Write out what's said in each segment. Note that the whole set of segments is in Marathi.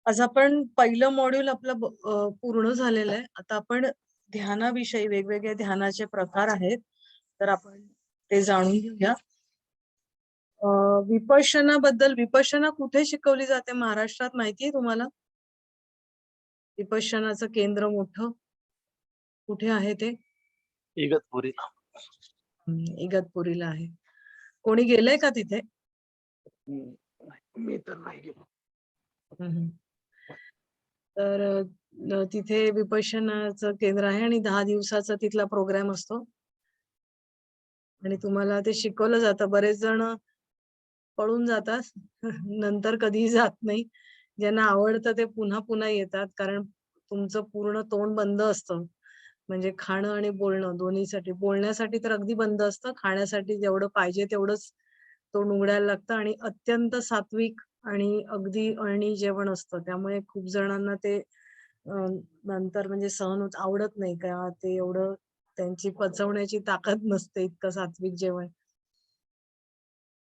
आज आपण पहिलं मॉड्यूल आपलं पूर्ण झालेलं आहे. आता आपण ध्यानाविषयी वेगवेगळे ध्यानाचे प्रकार आहेत, तर आपण ते जाणून घेऊया. विपश्यना बद्दल, विपश्यना कुठे शिकवली जाते महाराष्ट्रात माहिती आहे तुम्हाला? विपश्यनाचं केंद्र मोठं कुठे आहे ते? इगतपुरी. इगतपुरीला आहे. कोणी गेलंय का तिथे? मी तर नाही गेलो. तर तिथे विपश्यनाचं केंद्र आहे आणि 10 दिवसाचा तिथला प्रोग्राम असतो आणि तुम्हाला ते शिकवलं जातं. बरेच जण पळून जातात नंतर कधीही जात नाही. ज्यांना आवडतं ते पुन्हा पुन्हा येतात, कारण तुमचं पूर्ण तोंड बंद असतं. म्हणजे खाणं आणि बोलणं दोन्हीसाठी. बोलण्यासाठी तर अगदी बंद असतं, खाण्यासाठी जेवढं पाहिजे तेवढंच तोंड उघडायला लागतं आणि अत्यंत सात्विक आणि अगदी अळणी जेवण असतं. त्यामुळे खूप जणांना ते नंतर म्हणजे सहन आवडत नाही का, ते एवढं त्यांची पचवण्याची ताकद नसते इतकं सात्विक जेवण.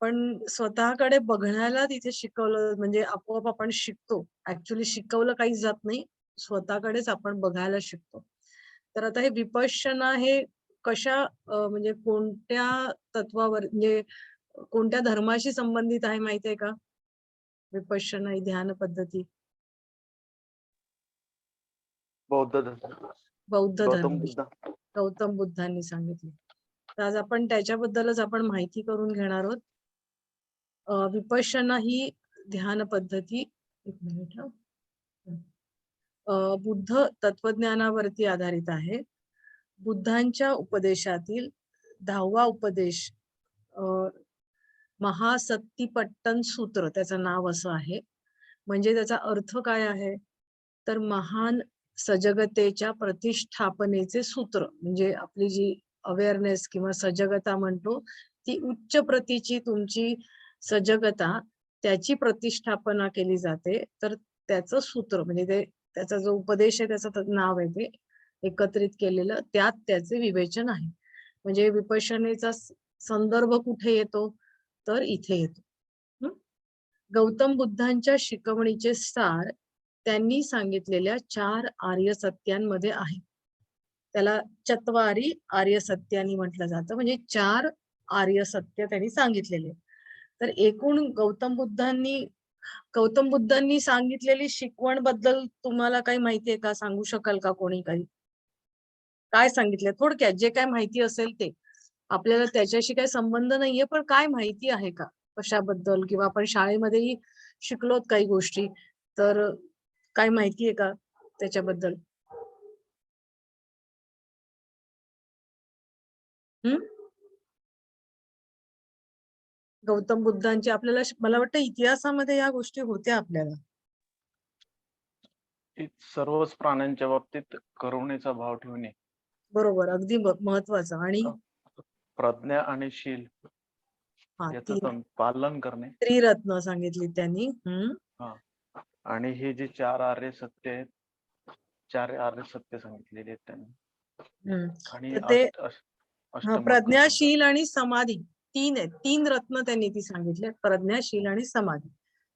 पण स्वतःकडे बघण्याला तिथे शिकवलं, म्हणजे आपोआप आपण शिकतो. ऍक्च्युली शिकवलं काहीच जात नाही, स्वतःकडेच आपण बघायला शिकतो. तर आता हे विपश्यना हे कशा म्हणजे कोणत्या तत्वावर, म्हणजे कोणत्या धर्माशी संबंधित आहे माहितीये का? विपश्यना ही ध्यान पद्धती बौद्ध धर्म. बौद्ध गौतम धर्म, बुद्ध. गौतम बुद्धांनी सांगितले. तर आज आपण त्याच्याबद्दलच आपण माहिती करून घेणार आहोत. विपश्यना ही ध्यान पद्धती, एक मिनिट, बुद्ध तत्वज्ञानावरती आधारित आहे. बुद्धांच्या उपदेशातील 10वा उपदेश, महासत्तिपट्टन सूत्र त्याचं नाव असं आहे. म्हणजे त्याचा अर्थ काय आहे, तर महान सजगतेच्या प्रतिष्ठापनेचे सूत्र. म्हणजे आपली जी अवेअरनेस किंवा सजगता म्हणतो, ती उच्च प्रतीची तुमची सजगता, त्याची प्रतिष्ठापना केली जाते. तर त्याचं सूत्र म्हणजे ते, त्याचा जो उपदेश आहे त्याचं नाव आहे ते एकत्रित केलेलं, त्यात त्याचे विवेचन आहे. म्हणजे विपश्यनेचा संदर्भ कुठे येतो, तर इथे येतो. गौतम बुद्धांच्या शिकवणीचे सार त्यांनी सांगितलेल्या 4 आर्य सत्यांमध्ये आहे. त्याला चत्वारी आर्य सत्यानी म्हटलं जातं, म्हणजे 4 आर्य सत्य त्यांनी सांगितलेले. तर एकूण गौतम बुद्धांनी सांगितलेली शिकवण बद्दल तुम्हाला काही माहिती आहे का? सांगू शकाल का कोणी काही? काय सांगितलं थोडक्यात, जे काय माहिती असेल ते. आपल्याला त्याच्याशी काही संबंध नाहीये, पण काय माहिती आहे का कशाबद्दल, किंवा आपण शाळेमध्येही शिकलोत काही गोष्टी, तर काय माहिती आहे का त्याच्याबद्दल? गौतम बुद्धांची आपल्याला मला वाटतं इतिहासामध्ये या गोष्टी होत्या आपल्याला. सर्वच प्राण्यांच्या बाबतीत करुणेचा भाव ठेवणे, बरोबर, अगदी महत्वाचं. आणि प्रज्ञा आणि शील याचं पालन करणे, त्रिरत्न सांगितली त्यांनी. आणि हे जे 4 आर्य सत्य आहेत, 4 आर्य सत्य सांगितलेले आहेत त्यांनी. आणि प्रज्ञाशील आणि समाधी 3 आहेत. 3 रत्न त्यांनी ती सांगितले, प्रज्ञाशील आणि समाधी.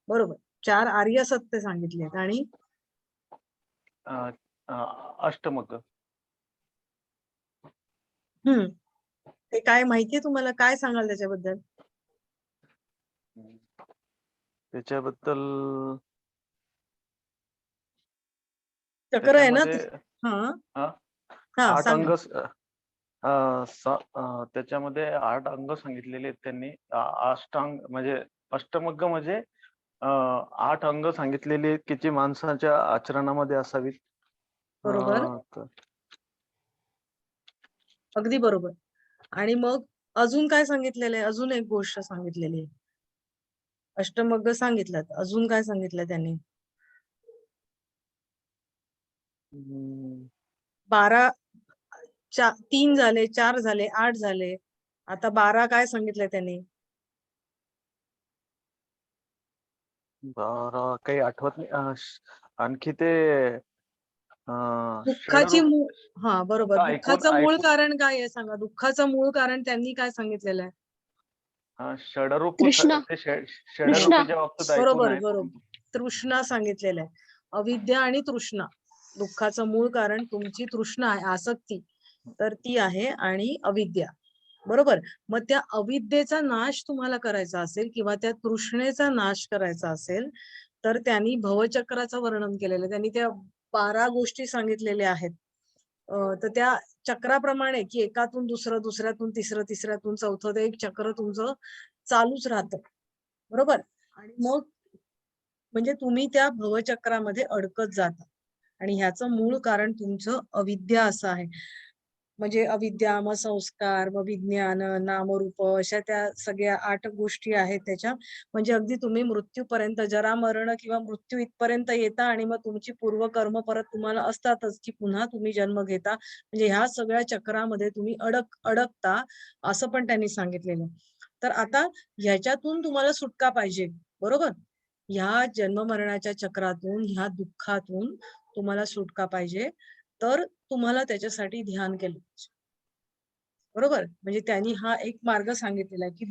बरोबर, 4 आर्य सत्य सांगितले. आणि अष्टमग्ग. ते काय माहितीये तुम्हाला? काय सांगाल त्याच्याबद्दल? त्याच्याबद्दल चक्र आहे ना? आठ अंग, त्याच्यामध्ये 8 अंग सांगितलेले आहेत त्यांनी. अष्टांग म्हणजे अष्टमग्ग म्हणजे 8 अंग सांगितलेले आहेत की जी माणसाच्या आचरणामध्ये असावीत. बरोबर, अगदी बरोबर. आणि मग अजून काय सांगितलेलं आहे? अजून एक गोष्ट सांगितलेली आहे. अष्टमग्ग सांगितलं, अजून काय सांगितलं त्यांनी? 12, 3 झाले, 4 झाले, 8 झाले, आता 12 काय सांगितलंय त्यांनी? 12 काही आठवत नाही. आणखी ते दुःखाची बरोबर. दुःखाचं मूळ कारण काय आहे सांगा? दुःखाचं मूळ कारण त्यांनी काय सांगितलेलं आहे? षडरूप. कृष्णा. षडरूपीच्या बाबतीत ऐकून बरोबर आहे. बरोबर, तृष्णा सांगितलेलं आहे. अविद्या आणि तृष्णा. दुःखाचं मूळ कारण तुमची तृष्णा आहे, आसक्ती, तर ती आहे आणि अविद्या. बरोबर. मग त्या अविद्येचा नाश तुम्हाला करायचा असेल किंवा त्या तृष्णेचा नाश करायचा असेल, तर त्यांनी भवचक्राचं वर्णन केलेलं आहे. त्यांनी त्या 12 गोष्टी सांगितलेल्या आहेत. तर त्या चक्राप्रमाणे की एकातून दुसरं, दुसऱ्यातून तिसरं, तिसऱ्यातून चौथं, ते एक चक्र तुमचं चालूच राहतं. बरोबर. आणि मग म्हणजे तुम्ही त्या भवचक्रामध्ये अडकत जाता आणि ह्याचं मूळ कारण तुमचं अविद्या असं आहे. म्हणजे अविद्या, मग संस्कार, मग विज्ञान, नामरूप, अशा त्या सगळ्या 8 गोष्टी आहेत त्याच्या. म्हणजे अगदी तुम्ही मृत्यूपर्यंत, जरा-मरण किंवा मृत्यू इथपर्यंत येता आणि मग तुमची पूर्वकर्म परत तुम्हाला असतातच, की पुन्हा तुम्ही जन्म घेता. म्हणजे ह्या सगळ्या चक्रामध्ये तुम्ही अडकता, असं पण त्यांनी सांगितलेलं. तर आता ह्याच्यातून तुम्हाला सुटका पाहिजे, बरोबर? ह्या जन्म-मरणाच्या चक्रातून, ह्या दुःखातून तुम्हाला सुटका पाहिजे. तर तुम्हाला त्याच्यासाठी ध्यान केलं पाहिजे. बरोबर? म्हणजे त्यांनी हा एक मार्ग सांगितलेला आहे, की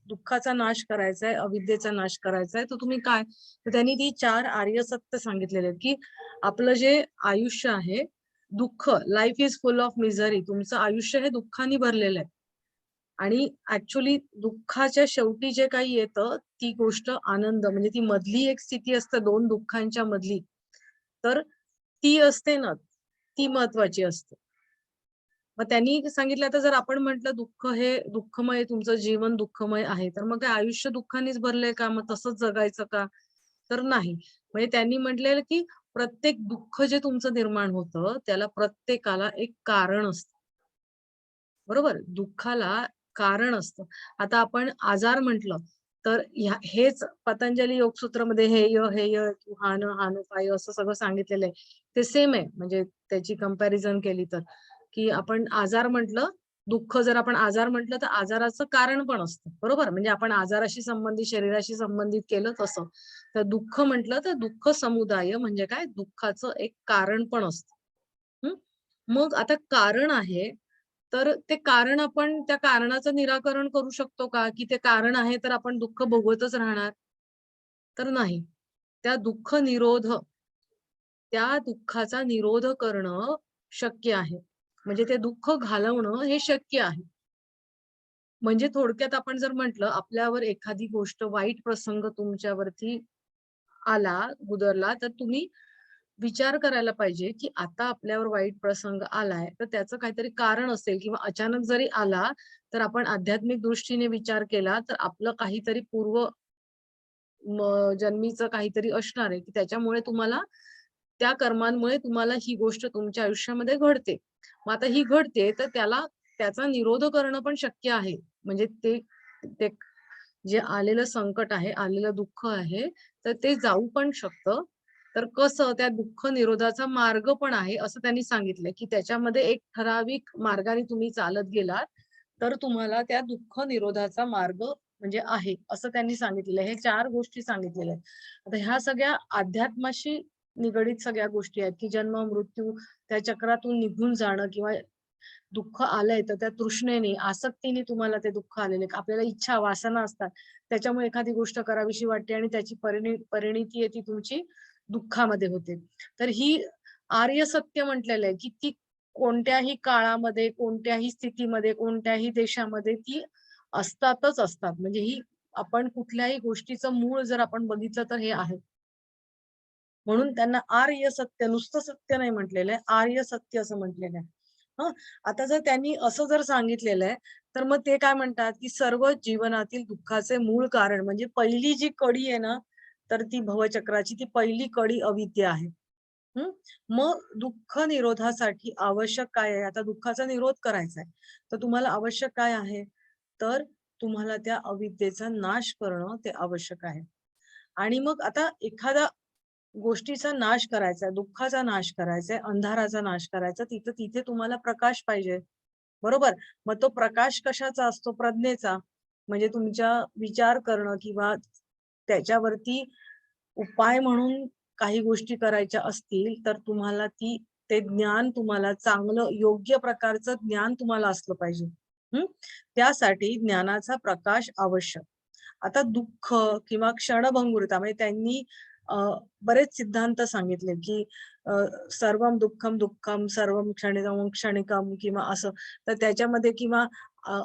दुःखाचा नाश करायचा आहे, अविद्येचा नाश करायचा आहे, तर तुम्ही काय? तर त्यांनी ती 4 आर्य सत्य सांगितलेले आहेत, की आपलं जे आयुष्य आहे, दुःख, life is full of misery. तुमचं आयुष्य हे दुःखाने भरलेलं आहे. आणि ऍक्च्युअली दुःखाच्या शेवटी जे काही येतं, ती गोष्ट आनंद, म्हणजे ती मधली एक स्थिती असते 2 दुःखांच्या मधली. तर ती असते ना, ती महत्वाची असते. मग त्यांनी सांगितलं, आता जर आपण म्हटलं दुःख हे दुःखमय, तुमचं जीवन दुःखमय आहे, तर मग काय आयुष्य दुःखानेच भरलंय का? मग तसंच जगायचं का? तर नाही. म्हणजे त्यांनी म्हटलेलं, की प्रत्येक दुःख जे तुमचं निर्माण होतं, त्याला प्रत्येकाला एक कारण असतं. बरोबर? दुःखाला कारण असतं. आता आपण आजार म्हटलं, तर हेच पतंजली योगसूत्रमध्ये हेय तू हान पाय असं सगळं सांगितलेलं आहे. ते सेम आहे. म्हणजे त्याची कंपॅरिझन केली तर, की आपण आजार म्हटलं, दुःख जर आपण आजार म्हटलं, तर आजाराचं कारण पण असतं. बरोबर? म्हणजे आपण आजाराशी संबंधित, शरीराशी संबंधित केलं तसं. तर दुःख म्हटलं, तर दुःख समुदाय म्हणजे काय? दुःखाचं एक कारण पण असतं. हं. मग आता कारण आहे, तर ते कारण आपण त्या कारणाचं निराकरण करू शकतो का? की ते कारण आहे तर आपण दुःख भोगतच राहणार? तर नाही. त्या दुःख निरोध त्या दुःखाचा निरोध करणं शक्य आहे. म्हणजे ते दुःख घालवणं हे शक्य आहे. म्हणजे थोडक्यात आपण जर म्हटलं, आपल्यावर एखादी गोष्ट, वाईट प्रसंग तुमच्यावरती आला, गुदरला, तर तुम्ही विचार करायला पाहिजे, की आता आपल्यावर वाईट प्रसंग आलाय, तर त्याचं काहीतरी कारण असेल किंवा अचानक जरी आला, तर आपण आध्यात्मिक दृष्टीने विचार केला, तर आपलं काहीतरी जन्मीचं काहीतरी असणार आहे, की त्याच्यामुळे तुम्हाला त्या कर्मांमुळे तुम्हाला ही गोष्ट तुमच्या आयुष्यामध्ये घडते. मग आता ही घडते, तर त्याचा निरोध करणं पण शक्य आहे. म्हणजे ते ते जे आलेलं संकट आहे, आलेलं दुःख आहे, तर ते जाऊ पण शकतं. तर कसं त्या दुःख निरोधाचा मार्ग पण आहे, असं त्यांनी सांगितलंय, की त्याच्यामध्ये एक ठराविक मार्गाने तुम्ही चालत गेलात, तर तुम्हाला त्या दुःख निरोधाचा मार्ग म्हणजे आहे, असं त्यांनी सांगितलेलं आहे. हे 4 गोष्टी सांगितलेल्या आहेत. आता ह्या सगळ्या अध्यात्माशी निगडीत सगळ्या गोष्टी आहेत, की जन्म, मृत्यू, त्या चक्रातून निघून जाणं किंवा दुःख आलंय तर त्या तृष्णेने, आसक्तीने तुम्हाला ते दुःख आलेले. आपल्याला इच्छा, वासना असतात. त्याच्यामुळे एखादी गोष्ट करावीशी वाटते आणि त्याची परिणिती आहे ती तुमची दुःखामध्ये होते. तर ही आर्य सत्य म्हटलेलं आहे, की ती कोणत्याही काळामध्ये, कोणत्याही स्थितीमध्ये, कोणत्याही देशामध्ये ती असतातच असतात. म्हणजे ही आपण कुठल्याही गोष्टीचं मूळ जर आपण बघितलं तर हे आहे. म्हणून त्यांना आर्य सत्य, नुसतं सत्य नाही म्हटलेलं आहे, आर्य सत्य असं म्हटलेलं आहे. हं. आता जर त्यांनी असं जर सांगितलेलं आहे, तर मग ते काय म्हणतात, की सर्व जीवनातील दुःखाचे मूळ कारण म्हणजे पहिली जी कडी आहे ना, तर ती भवचक्राची ती पहिली कडी अविद्या आहे. हं. मग दुःख निरोधासाठी आवश्यक काय आहे? आता दुःखाचा निरोध करायचा आहे. तर तुम्हाला आवश्यक काय आहे? तर तुम्हाला त्या अविद्येचा नाश करणं ते आवश्यक आहे. आणि मग आता एखादा गोष्टीचा नाश करायचा आहे, दुःखाचा नाश करायचा आहे, अंधाराचा नाश करायचा, तिथे तिथे तुम्हाला प्रकाश पाहिजे. बरोबर? मग तो प्रकाश कशाचा असतो? प्रज्ञेचा. म्हणजे तुमच्या विचार करणं किंवा त्याच्यावरती उपाय म्हणून काही गोष्टी करायच्या असतील, तर तुम्हाला ते ज्ञान तुम्हाला चांगलं, योग्य प्रकारचं ज्ञान तुम्हाला असलं पाहिजे. हं. त्यासाठी ज्ञानाचा प्रकाश आवश्यक. आता दुःख किंवा क्षणभंगुरता म्हणजे त्यांनी बरेच सिद्धांत सांगितले की सर्वम दुःखम दुःखम सर्वम क्षणिकम क्षणिकम किंवा असं. तर त्याच्यामध्ये किंवा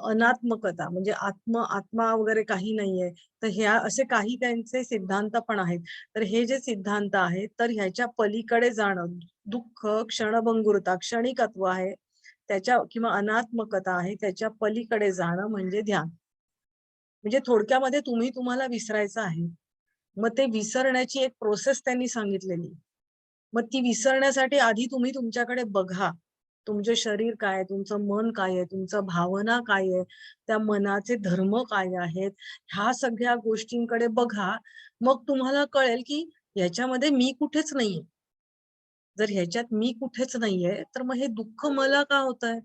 अनात्मकता म्हणजे आत्मा वगैरे काही नाहीये. तर ह्या असे काही त्यांचे सिद्धांत पण आहेत. तर हे जे सिद्धांत आहेत तर ह्याच्या पलीकडे जाणं, दुःख क्षणभंगुरता क्षणिकत्व आहे त्याच्या किंवा अनात्मकता आहे त्याच्या पलीकडे जाणं म्हणजे ध्यान. म्हणजे थोडक्यामध्ये तुम्हाला विसरायचं आहे. मग ते विसरण्याची एक प्रोसेस त्यांनी सांगितलेली. मग ती विसरण्यासाठी आधी तुम्ही तुमच्याकडे बघा. तुमचे शरीर काय आहे, तुमचं मन काय आहे, तुमचं भावना काय आहे, त्या मनाचे धर्म काय आहेत, ह्या सगळ्या गोष्टींकडे बघा. मग तुम्हाला कळेल की ह्याच्यामध्ये मी कुठेच नाहीये. जर ह्याच्यात मी कुठेच नाहीये, तर मग हे दुःख मला का होतंय?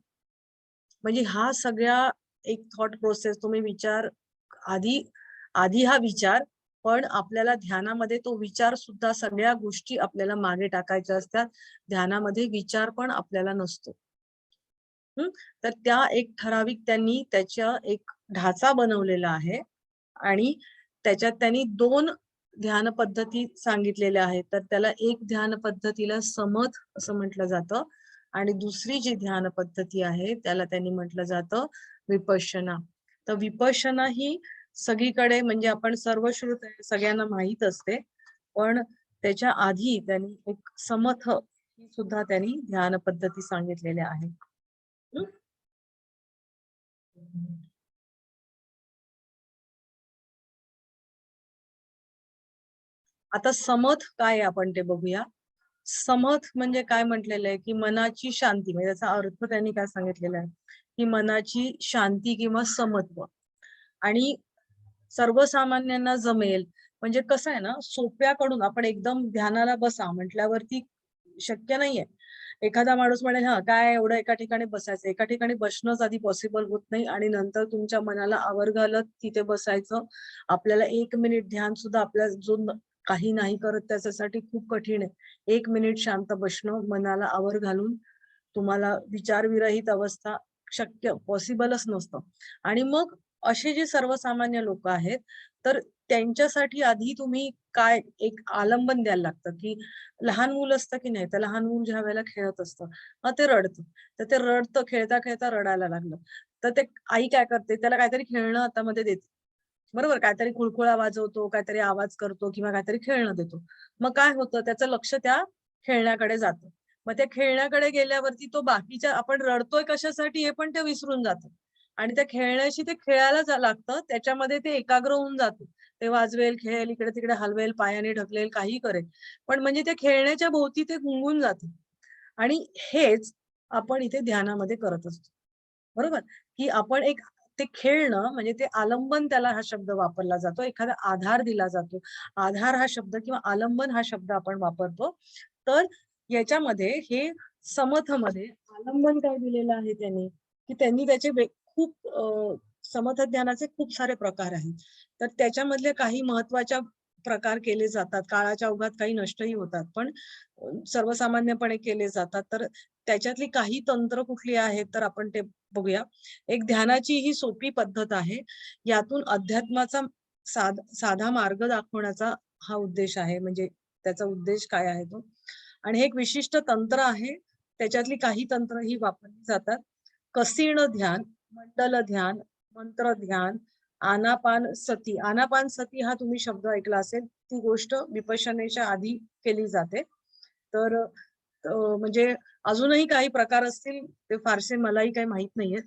म्हणजे हा सगळ्या एक थॉट प्रोसेस तुम्ही विचार आधी आधी हा विचार, पण आपल्याला ध्यानामध्ये तो विचार सुद्धा सगळ्या गोष्टी आपल्याला मागे टाकायच्या असतात. ध्यानामध्ये विचार पण आपल्याला नसतो. तर त्या एक ठराविक त्यांनी त्याच्या एक ढाचा बनवलेला आहे आणि त्याच्यात त्यांनी 2 ध्यान पद्धती सांगितलेल्या आहेत. तर त्याला एक ध्यान पद्धतीला समथ असं म्हटलं जातं आणि दुसरी जी ध्यान पद्धती आहे त्याला त्यांनी म्हटलं जातं विपश्यना. तर विपश्यना ही सगळीकडे म्हणजे आपण सर्वश्रुत आहे, सगळ्यांना माहीत असते. पण त्याच्या आधी त्यांनी एक समथ ही सुद्धा त्यांनी ध्यान पद्धती सांगितलेल्या आहेत. हं. आता समथ काय आहे आपण ते बघूया. समथ म्हणजे काय म्हटलेलं आहे, की मनाची शांती म्हणजे त्याचा अर्थ त्यांनी काय सांगितलेला आहे, की मनाची शांती किंवा समत्व. आणि सर्वसामान्यांना जमेल म्हणजे कसं आहे ना, सोप्याकडून आपण एकदम ध्यानाला बसा म्हटल्यावरती शक्य नाहीये. एखादा माणूस म्हणेल, "हां, काय एवढं एका ठिकाणी बसायचं." एका ठिकाणी बसणंच आधी पॉसिबल होत नाही आणि नंतर तुमच्या मनाला आवर घालत तिथे बसायचं. आपल्याला 1 मिनिट ध्यान सुद्धा आपल्या जो काही नाही करत त्याच्यासाठी खूप कठीण आहे. 1 मिनिट शांत बसणं, मनाला आवर घालून तुम्हाला विचारविरहित अवस्था शक्य पॉसिबलच नसतं. आणि मग असे जे सर्वसामान्य लोक आहेत, तर त्यांच्यासाठी आधी तुम्ही काय एक आलंबन द्यायला लागतं, की लहान मूल असतं की नाही, तर लहान मूल ज्या वेळेला खेळत असतं, मग ते रडतं. तर ते रडतं, खेळता-खेळता रडायला लागलं. तर ते आई काय करते, त्याला काहीतरी खेळणं हातामध्ये देते. बरोबर? काहीतरी खुळखुळा वाजवतो, काहीतरी आवाज करतो किंवा काहीतरी खेळणं देतो. मग काय होतं, त्याचं लक्ष त्या खेळण्याकडे जातं. मग त्या खेळण्याकडे गेल्यावरती तो बाकीच्या आपण रडतोय कशासाठी हे पण ते विसरून जातं. आणि त्या खेळण्याशी ते खेळायला लागतं. त्याच्यामध्ये ते एकाग्र होऊन जातं. ते वाजवेल, खेळेल, इकडे-तिकडे हलवेल, पायाने ढकलेल, काहीही करेल. पण म्हणजे त्या खेळण्याच्या भोवती ते गुंगून जातं. आणि हेच आपण इथे ध्यानामध्ये करत असतो. बरोबर? की आपण एक ते खेळणं म्हणजे ते आलंबन त्याला हा शब्द वापरला जातो. एखादा आधार दिला जातो. आधार हा शब्द किंवा आलंबन हा शब्द आपण वापरतो. तर याच्यामध्ये हे समथमध्ये आलंबन काय दिलेलं आहे त्याने, की त्यांनी त्याचे खूप समथ ध्यानाचे खूप सारे प्रकार आहेत. तर त्याच्यामधले काही महत्त्वाच्या प्रकार केले जातात. काळाच्या ओघात काही नष्टही होतात. पण सर्वसामान्यपणे केले जातात. तर त्याच्यातली काही तंत्र कुठली आहेत तर आपण ते बघूया. एक ध्यानाची ही सोपी पद्धत आहे. यातून अध्यात्माचा साधा मार्ग दाखवण्याचा हा उद्देश आहे. म्हणजे त्याचा उद्देश काय आहे तो. आणि हे एक विशिष्ट तंत्र आहे. त्याच्यातली काही तंत्र ही वापरली जातात. कसीण ध्यान, मंडल ध्यान, मंत्र ध्यान, आनापानसती. आनापानसती हा तुम्ही शब्द ऐकला असेल. ती गोष्ट विपश्यनेच्या आधी केली जाते. तर म्हणजे अजूनही काही प्रकार असतील, ते फारसे मलाही काही माहीत नाहीयेत.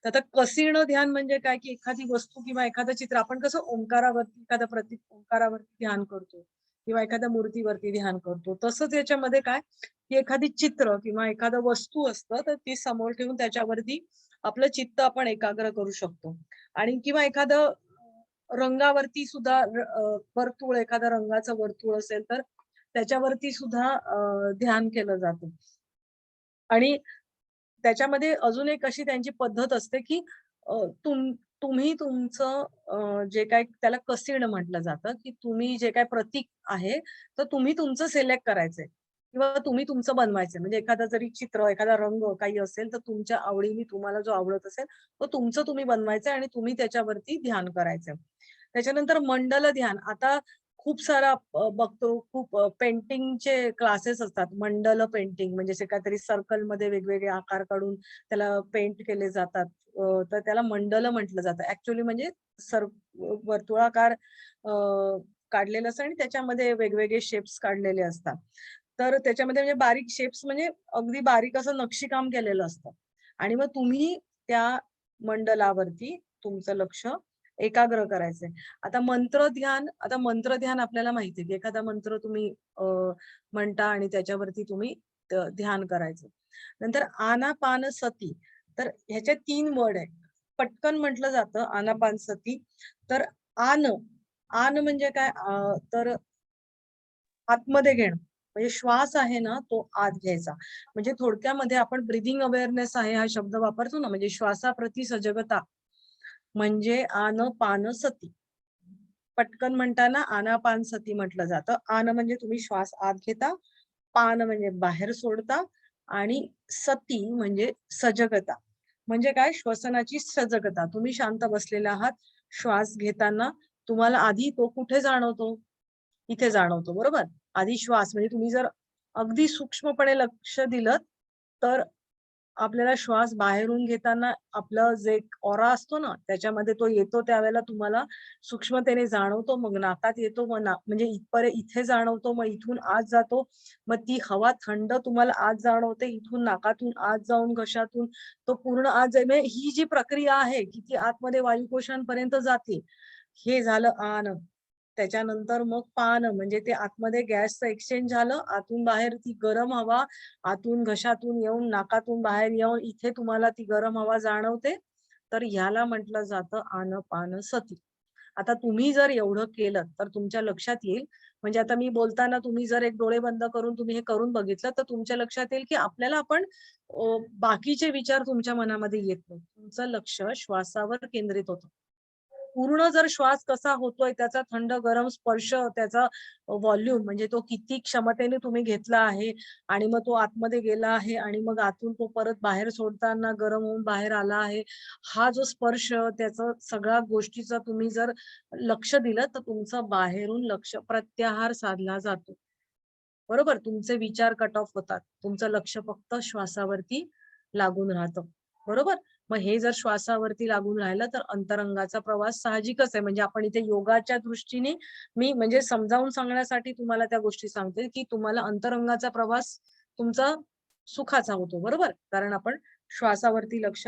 तर आता कसीण ध्यान म्हणजे काय, की एखादी वस्तू किंवा एखादं चित्र आपण कसं ओंकारावरती एखादं प्रतीक ओंकारावरती ध्यान करतो किंवा एखाद्या मूर्तीवरती ध्यान करतो. तसंच याच्यामध्ये काय, की एखादी चित्र किंवा एखादं वस्तू असतं, तर ती समोर ठेवून त्याच्यावरती आपलं चित्त आपण एकाग्र करू शकतो. आणि किंवा एखादं रंगावरती सुद्धा वर्तुळ एखाद्या रंगाचं वर्तुळ असेल, तर त्याच्यावरती सुद्धा ध्यान केलं जातं. आणि त्याच्यामध्ये अजून एक अशी त्यांची पद्धत असते, की अ, तुम्ही तुमचं जे काही त्याला कसीण म्हटलं जातं, की तुम्ही जे काही प्रतीक आहे, तर तुम्ही तुमचं सिलेक्ट करायचंय किंवा तुम्ही तुमचं बनवायचंय. म्हणजे एखादं जरी चित्र, एखादा रंग काही असेल, तर तुमच्या आवडीने तुम्हाला जो आवडत असेल, तो तुमचं तुम्ही बनवायचंय आणि तुम्ही त्याच्यावरती ध्यान करायचंय. त्याच्यानंतर मंडल ध्यान. आता खूप सारा बघतो, खूप पेंटिंगचे क्लासेस असतात. मंडल पेंटिंग म्हणजे असे काहीतरी सर्कलमध्ये वेगवेगळे आकार काढून त्याला पेंट केले जातात. तर त्याला मंडल म्हटलं जातं. ॲक्चुअली म्हणजे सर वर्तुळाकार काढलेलं असतं आणि त्याच्यामध्ये वेगवेगळे शेप्स काढलेले असतात. तर त्याच्यामध्ये म्हणजे बारीक शेप्स म्हणजे अगदी बारीक असं नक्षीकाम केलेलं असतं आणि मग तुम्ही त्या मंडलावरती तुमचं लक्ष एकाग्र करायचंय. आता मंत्र ध्यान आपल्याला माहिती आहे, की एखादा मंत्र तुम्ही म्हणता आणि त्याच्यावरती तुम्ही ध्यान करायचं. नंतर आनापानसती. तर ह्याचे 3 वर्ड आहेत. पटकन म्हटलं जातं आनापानसती. तर आन, आन म्हणजे काय? तर आतमध्ये घेणं. म्हणजे श्वास आहे ना, तो आत घ्यायचा. म्हणजे थोडक्यामध्ये आपण ब्रीथिंग अवेअरनेस आहे हा शब्द वापरतो ना, म्हणजे श्वासाप्रती सजगता म्हणजे आनपानसती. पटकन म्हणताना आनापानसती म्हटलं जातं. आन म्हणजे तुम्ही श्वास आत घेता, पान म्हणजे बाहेर सोडता आणि सती म्हणजे सजगता. म्हणजे काय? श्वसनाची सजगता. तुम्ही शांत बसलेले आहात. श्वास घेताना तुम्हाला आधी तो कुठे जाणवतो? इथे जाणवतो, बरोबर? आधी श्वास म्हणजे तुम्ही जर अगदी सूक्ष्मपणे लक्ष दिलं, तर आपल्याला श्वास बाहेरून घेताना आपलं जे ऑरा असतो ना, त्याच्यामध्ये तो येतो त्यावेळेला तुम्हाला सूक्ष्मतेने जाणवतो. मग नाकात येतो, मग म्हणजे इथपर्यंत इथे जाणवतो, मग इथून आत जातो. मग ती हवा थंड तुम्हाला आत जाणवते. इथून नाकातून आत जाऊन घशातून तो पूर्ण आत जाईल. म्हणजे ही जी प्रक्रिया आहे, की ती आतमध्ये वायुकोशांपर्यंत जाते. हे झालं आन. त्याच्यानंतर मग पान म्हणजे ते आतमध्ये गॅसचं एक्सचेंज झालं. आतून बाहेर ती गरम हवा आतून घशातून येऊन नाकातून बाहेर येऊन इथे तुम्हाला ती गरम हवा जाणवते. तर ह्याला म्हटलं जातं आनपानसती. आता तुम्ही जर एवढं केलं तर तुमच्या लक्षात येईल. म्हणजे आता मी बोलताना तुम्ही जर एक डोळे बंद करून तुम्ही हे करून बघितलं तर तुमच्या लक्षात येईल, की आपल्याला बाकीचे विचार तुमच्या मनामध्ये येत नाही. तुमचं लक्ष श्वासावर केंद्रित होतं. पूर्ण जर श्वास कसा होतोय, त्याचा थंड गरम स्पर्श, त्याचा व्हॉल्यूम म्हणजे तो किती क्षमतेने तुम्ही घेतला आहे आणि मग तो आतमध्ये गेला आहे आणि मग आतून तो परत बाहेर सोडताना गरम होऊन बाहेर आला आहे. हा जो स्पर्श, त्याचा सगळ्या गोष्टीचा तुम्ही जर लक्ष दिलं, तर तुमचं बाहेरून लक्ष प्रत्याहार साधला जातो. बरोबर? तुमचे विचार कट ऑफ होतात. तुमचं लक्ष फक्त श्वासावरती लागून राहतं. बरोबर? मग हे जर श्वासावरती लागून राहिलं तर अंतरंगाचा प्रवास साहजिकच आहे. म्हणजे आपण इथे योगाच्या दृष्टीने मी म्हणजे समजावून सांगण्यासाठी तुम्हाला त्या गोष्टी सांगते, की तुम्हाला अंतरंगाचा प्रवास तुमचा सुखाचा होतो. बरोबर? कारण आपण श्वासावरती लक्ष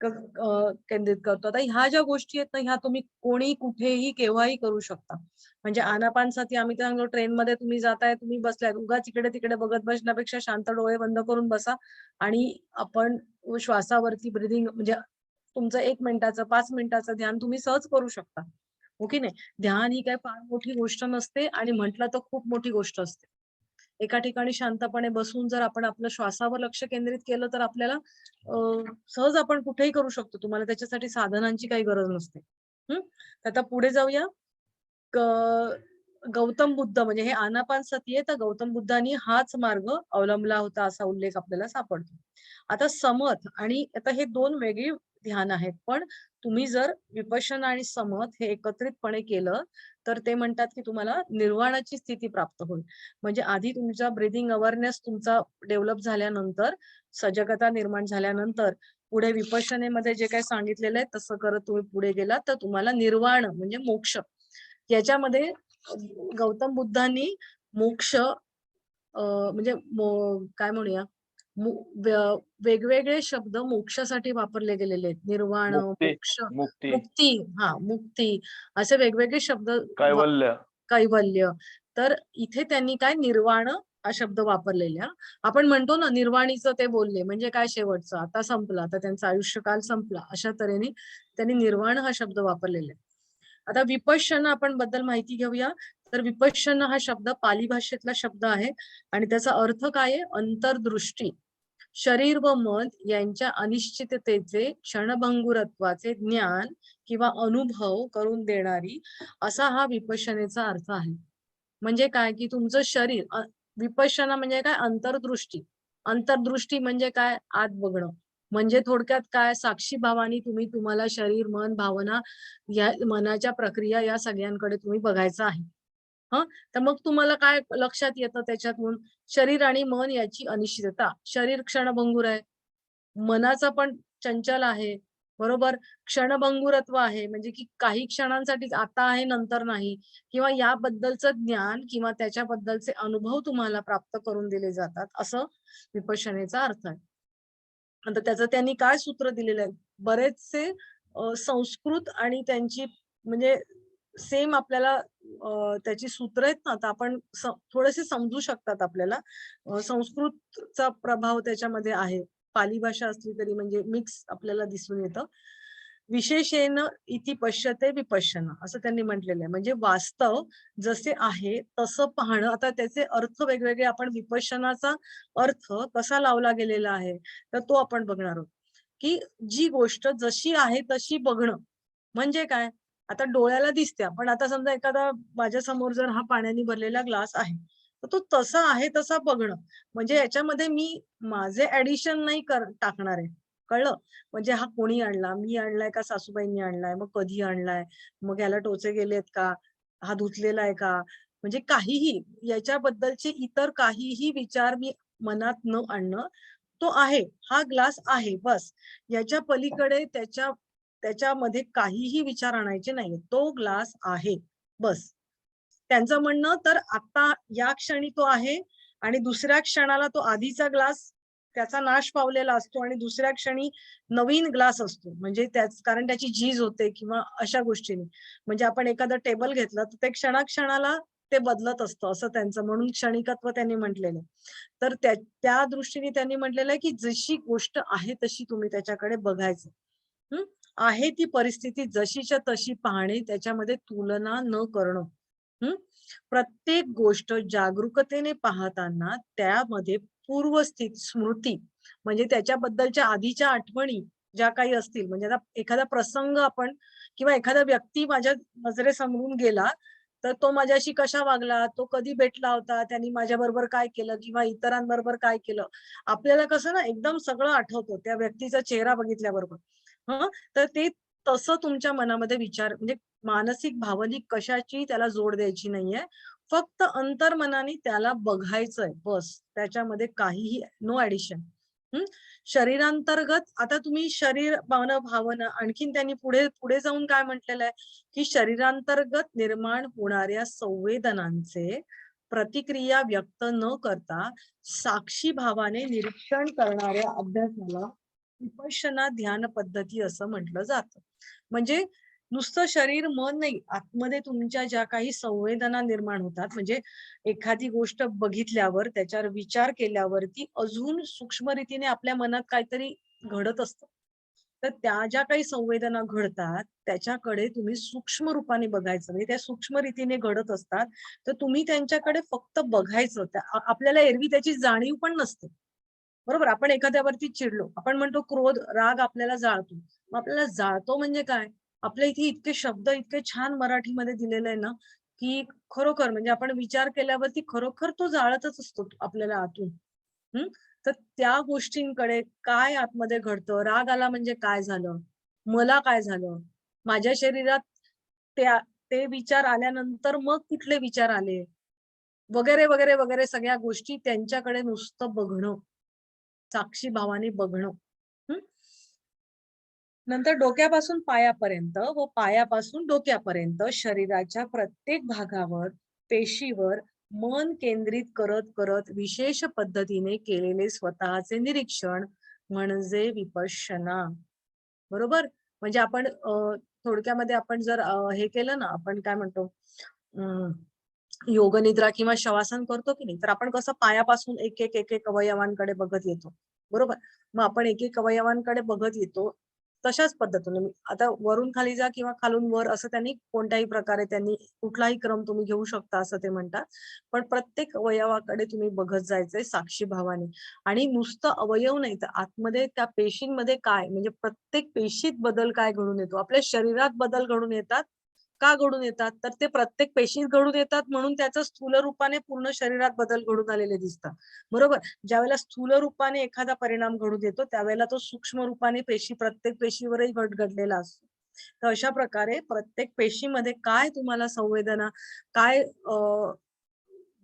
केंद्रित करतो. आता ह्या ज्या गोष्टी आहेत ना, ह्या तुम्ही कोणी, कुठेही, केव्हाही करू शकता. म्हणजे आनापानसती आम्ही तर सांगतो ट्रेनमध्ये तुम्ही जाताय, तुम्ही बसलाय, उगाच इकडे-तिकडे बघत बसण्यापेक्षा शांत डोळे बंद करून बसा आणि आपण श्वासावरती ब्रीथिंग म्हणजे तुमचं 1 मिनिटाचं, 5 मिनिटाचं ध्यान तुम्ही सहज करू शकता. हो की नाही? ध्यान ही काही फार मोठी गोष्ट नसते आणि म्हटलं तर खूप मोठी गोष्ट असते. एका ठिकाणी शांतपणे बसून जर आपण आपलं श्वासावर लक्ष केंद्रित केलं तर आपल्याला सहज आपण कुठेही करू शकतो. तुम्हाला त्याच्यासाठी साधनांची काही गरज नसते. हं. तर आता पुढे जाऊया. ग गौतम बुद्ध म्हणजे हे आनापानसती आहे, तर गौतम बुद्धांनी हाच मार्ग अवलंबला होता असा उल्लेख आपल्याला सापडतो. आता समथ आणि आता हे 2 वेगळी ध्यान आहेत. पण तुम्ही जर विपश्यना आणि समथ हे एकत्रितपणे केलं, तर ते म्हणतात की तुम्हाला निर्वाणाची स्थिती प्राप्त होईल. म्हणजे आधी तुमचा ब्रीथिंग अवेअरनेस तुमचा डेव्हलप झाल्यानंतर, सजगता निर्माण झाल्यानंतर, पुढे विपश्यनेमध्ये जे काही सांगितलेलं आहे तसं करत तुम्ही पुढे गेलात, तर तुम्हाला निर्वाण म्हणजे मोक्ष याच्यामध्ये गौतम बुद्धांनी मोक्ष म्हणजे काय म्हणूया मो व्य वेगवेगळे शब्द मोक्षासाठी वापरले गेलेले आहेत. निर्वाण, मुक्ती, मोक्ष, मुक्ती, मुक्ती मुक्ती असे वेगवेगळे शब्द कैवल्य. कैवल्य. तर इथे त्यांनी काय निर्वाण हा शब्द वापरलेला. आपण म्हणतो ना निर्वाणीचं ते बोलले म्हणजे काय शेवटचं आता संपलं. आता त्यांचा आयुष्यकाल संपला. अशा तऱ्हेने त्यांनी निर्वाण हा शब्द वापरलेला आहे. आता विपश्यना आपण बद्दल माहिती घेऊया. तर विपश्यना हा शब्द पाली भाषेतला शब्द आहे आणि त्याचा अर्थ काय आहे? अंतर्दृष्टी. शरीर व मन यांच्या अनिश्चिततेचे क्षणभंगुरत्वाचे ज्ञान किंवा अनुभव करून देणारी असा हा विपश्यनेचा अर्थ आहे. म्हणजे काय की तुमचं शरीर विपश्यना म्हणजे काय अंतर्दृष्टी. अंतर्दृष्टी म्हणजे काय आत बघणं. म्हणजे थोडक्यात काय साक्षी भावानी तुम्ही तुम्हाला शरीर, मन, भावना या मनाच्या प्रक्रिया या सगळ्यांकडे तुम्ही बघायचं आहे. तर मग तुम्हाला काय लक्षात येतं त्याच्यातून? शरीर आणि मन याची अनिश्चितता. शरीर क्षणभंगुर आहे. मनाचा पण चंचल आहे. बरोबर? क्षणभंगुरत्व आहे म्हणजे की काही क्षणांसाठीच आता आहे नंतर नाही किंवा याबद्दलचं ज्ञान किंवा त्याच्याबद्दलचे अनुभव तुम्हाला प्राप्त करून दिले जातात, असं विपश्यनेचा अर्थ आहे. आता त्याचं त्यांनी काय सूत्र दिलेलं आहे? बरेचसे संस्कृत आणि त्यांची म्हणजे सेम आपल्याला त्याची सूत्र आहेत ना, तर आपण थोडेसे समजू शकतात आपल्याला. संस्कृतचा प्रभाव त्याच्यामध्ये आहे. पाली भाषा असली तरी म्हणजे मिक्स आपल्याला दिसून येतं. विशेषेण इति पश्यते विपश्यना असं त्यांनी म्हटलेलं आहे. म्हणजे वास्तव जसे आहे तसं पाहणं. आता त्याचे अर्थ वेगवेगळे आपण विपश्यनाचा अर्थ कसा लावला गेलेला आहे, तर तो आपण बघणार आहोत. की जी गोष्ट जशी आहे तशी बघणं. म्हणजे काय? आता डोळ्याला दिसते. पण आता समजा एखादा माझ्या समोर जर हा पाण्याने भरलेला ग्लास आहे, तर तो तसा आहे तसा बघणं. म्हणजे याच्यामध्ये मी माझे ॲडिशन नाही टाकणार आहे. कळलं? म्हणजे हा कोणी आणला? मी आणलाय का सासूबाईंनी आणलाय? मग कधी आणलाय? मग ह्याला टोचे गेलेत का? हा धुतलेला आहे का? म्हणजे काहीही याच्याबद्दलचे इतर काहीही विचार मी मनात न आणणं. तो आहे, हा ग्लास आहे बस. याच्या पलीकडे त्याच्यामध्ये काहीही विचार आणायचे नाहीये. तो ग्लास आहे बस. त्यांचं म्हणणं तर आता या क्षणी तो आहे आणि दुसऱ्या क्षणाला तो आधीचा ग्लास त्याचा नाश पावलेला असतो आणि दुसऱ्या क्षणी नवीन ग्लास असतो. म्हणजे कारण त्याची झीज होते किंवा अशा गोष्टींनी. म्हणजे आपण एखादं टेबल घेतलं तर ते क्षणाक्षणाला ते बदलत असतं असं त्यांचं म्हणून क्षणिकत्व त्यांनी म्हटलेलं आहे. तर त्या दृष्टीने त्यांनी म्हटलेलं आहे, की जशी गोष्ट आहे तशी तुम्ही त्याच्याकडे बघायचं. हं. आहे ती परिस्थिती जशीच्या तशी पाहणे, त्याच्यामध्ये तुलना न करणं. हं. प्रत्येक गोष्ट जागरूकतेने पाहताना त्यामध्ये पूर्वस्थित स्मृती म्हणजे त्याच्याबद्दलच्या आधीच्या आठवणी ज्या काही असतील म्हणजे आता एखादा प्रसंग आपण किंवा एखादा व्यक्ती माझ्या नजरेसमोरून गेला, तर तो माझ्याशी कशा वागला, तो कधी भेटला होता, त्यांनी माझ्याबरोबर काय केलं किंवा इतरांबरोबर काय केलं. आपल्याला कसं ना एकदम सगळं आठवतं त्या व्यक्तीचा चेहरा बघितल्याबरोबर. हं, तर ते तसं तुमच्या मनामध्ये विचार म्हणजे मानसिक, भावनिक कशाची त्याला जोड द्यायची नाहीये. फक्त अंतर्मनाने त्याला बघायचंय बस. त्याच्यामध्ये काहीही नो ॲडिशन. हं. शरीरांतर्गत आता तुम्ही शरीर, भावना आणखीन त्यांनी पुढे पुढे जाऊन काय म्हटलेलं आहे, की शरीरांतर्गत निर्माण होणाऱ्या संवेदनांचे प्रतिक्रिया व्यक्त न करता साक्षी भावाने निरीक्षण करणाऱ्या अभ्यासाला विपश्यना ध्यान पद्धती असं म्हटलं जातं. म्हणजे नुसतं शरीर, मन नाही, आतमध्ये तुमच्या ज्या काही संवेदना निर्माण होतात, म्हणजे एखादी गोष्ट बघितल्यावर, त्याच्यावर विचार केल्यावरती अजून सूक्ष्म रीतीने आपल्या मनात काहीतरी घडत असतं. तर त्या ज्या काही संवेदना घडतात, त्याच्याकडे तुम्ही सूक्ष्म रूपाने बघायचं. म्हणजे त्या सूक्ष्म रीतीने घडत असतात, तर तुम्ही त्यांच्याकडे फक्त बघायचं. आपल्याला एरवी त्याची जाणीव पण नसते. बरोबर? आपण एखाद्यावरती चिडलो. आपण म्हणतो क्रोध, राग आपल्याला जाळतो. मग आपल्याला जाळतो म्हणजे काय? आपल्या इथे इतके शब्द इतके छान मराठीमध्ये दिलेले आहे ना, की खरोखर म्हणजे आपण विचार केल्यावरती खरोखर तो जाळतच असतो आपल्याला आतून. हं. तर त्या गोष्टींकडे काय आतमध्ये घडतं, राग आला म्हणजे काय झालं? मला काय झालं? माझ्या शरीरात त्या ते विचार आल्यानंतर मग कुठले विचार आले? वगैरे, वगैरे, वगैरे सगळ्या गोष्टी त्यांच्याकडे नुसतं बघणं. साक्षी भावाने बघणं. हं. नंतर डोक्यापासून पायापर्यंत व पायापासून डोक्यापर्यंत शरीराच्या प्रत्येक भागावर, पेशीवर मन केंद्रित करत करत विशेष पद्धतीने केलेले स्वतःचे निरीक्षण म्हणजे विपश्यना. बरोबर? म्हणजे आपण थोडक्यामध्ये आपण जर हे केलं ना, आपण काय म्हणतो योग निद्रा किंवा शवासन करतो की नाही, तर आपण कसं पायापासून एक एक एक एक अवयवांकडे बघत येतो. बरोबर? मग आपण एक एक अवयवांकडे बघत येतो. तशाच पद्धतीने आता वरून खाली जा किंवा खालून वर असं त्यांनी कोणत्याही प्रकारे त्यांनी कुठलाही क्रम तुम्ही घेऊ शकता असं ते म्हणतात. पण प्रत्येक अवयवाकडे तुम्ही बघत जायचंय साक्षी भावाने आणि नुसतं अवयव नाही तर आतमध्ये त्या पेशींमध्ये काय म्हणजे प्रत्येक पेशीत बदल काय घडून येतो. आपल्या शरीरात बदल घडून येतात. का घडून येतात? तर ते प्रत्येक पेशीत घडून येतात म्हणून त्याचं स्थूल रूपाने पूर्ण शरीरात बदल घडून आलेले दिसतात. बरोबर? ज्यावेळेला स्थूल रूपाने एखादा परिणाम घडून येतो, त्यावेळेला तो सूक्ष्म रूपाने प्रत्येक पेशीवरही घडलेला असतो. तर अशा प्रकारे प्रत्येक पेशीमध्ये काय तुम्हाला संवेदना, काय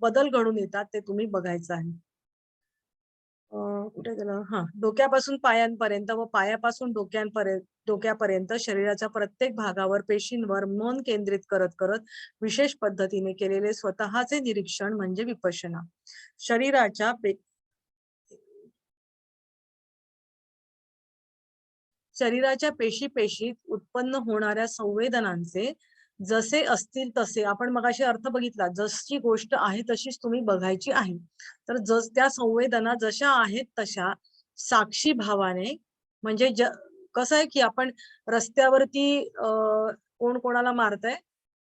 बदल घडून येतात ते तुम्ही बघायचं आहे. कुठे गेलं? हां, डोक्यापासून पायांपर्यंत व पायापासून डोक्यापर्यंत शरीराच्या प्रत्येक भागावर, पेशींवर मन केंद्रित करत विशेष पद्धतीने केलेले स्वतःचे निरीक्षण म्हणजे विपश्यना. शरीराच्या पे शरीराच्या पेशीत उत्पन्न होणाऱ्या संवेदनांचे जसे असतील तसे, आपण मगाशी अर्थ बघितला, जशी गोष्ट आहे तशीच तुम्ही बघायची आहे. तर त्या संवेदना जशा आहेत तशा साक्षी भावाने, म्हणजे कसं आहे की आपण रस्त्यावरती कोण कोणाला मारतंय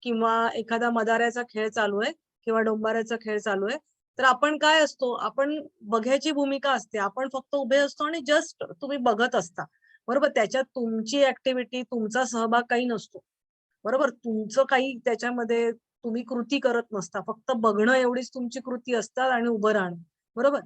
किंवा एखादा मदाऱ्याचा खेळ चालू आहे किंवा डोंबाऱ्याचा खेळ चालू आहे, तर आपण काय असतो, आपण बघ्याची भूमिका असते. आपण फक्त उभे असतो आणि जस्ट तुम्ही बघत असता. बरोबर, त्याच्यात तुमची ऍक्टिव्हिटी, तुमचा सहभाग काही नसतो. बरोबर, तुमचं काही त्याच्यामध्ये तुम्ही कृती करत नसता, फक्त बघणं एवढीच तुमची कृती असतात आणि उभं राहणं. बरोबर,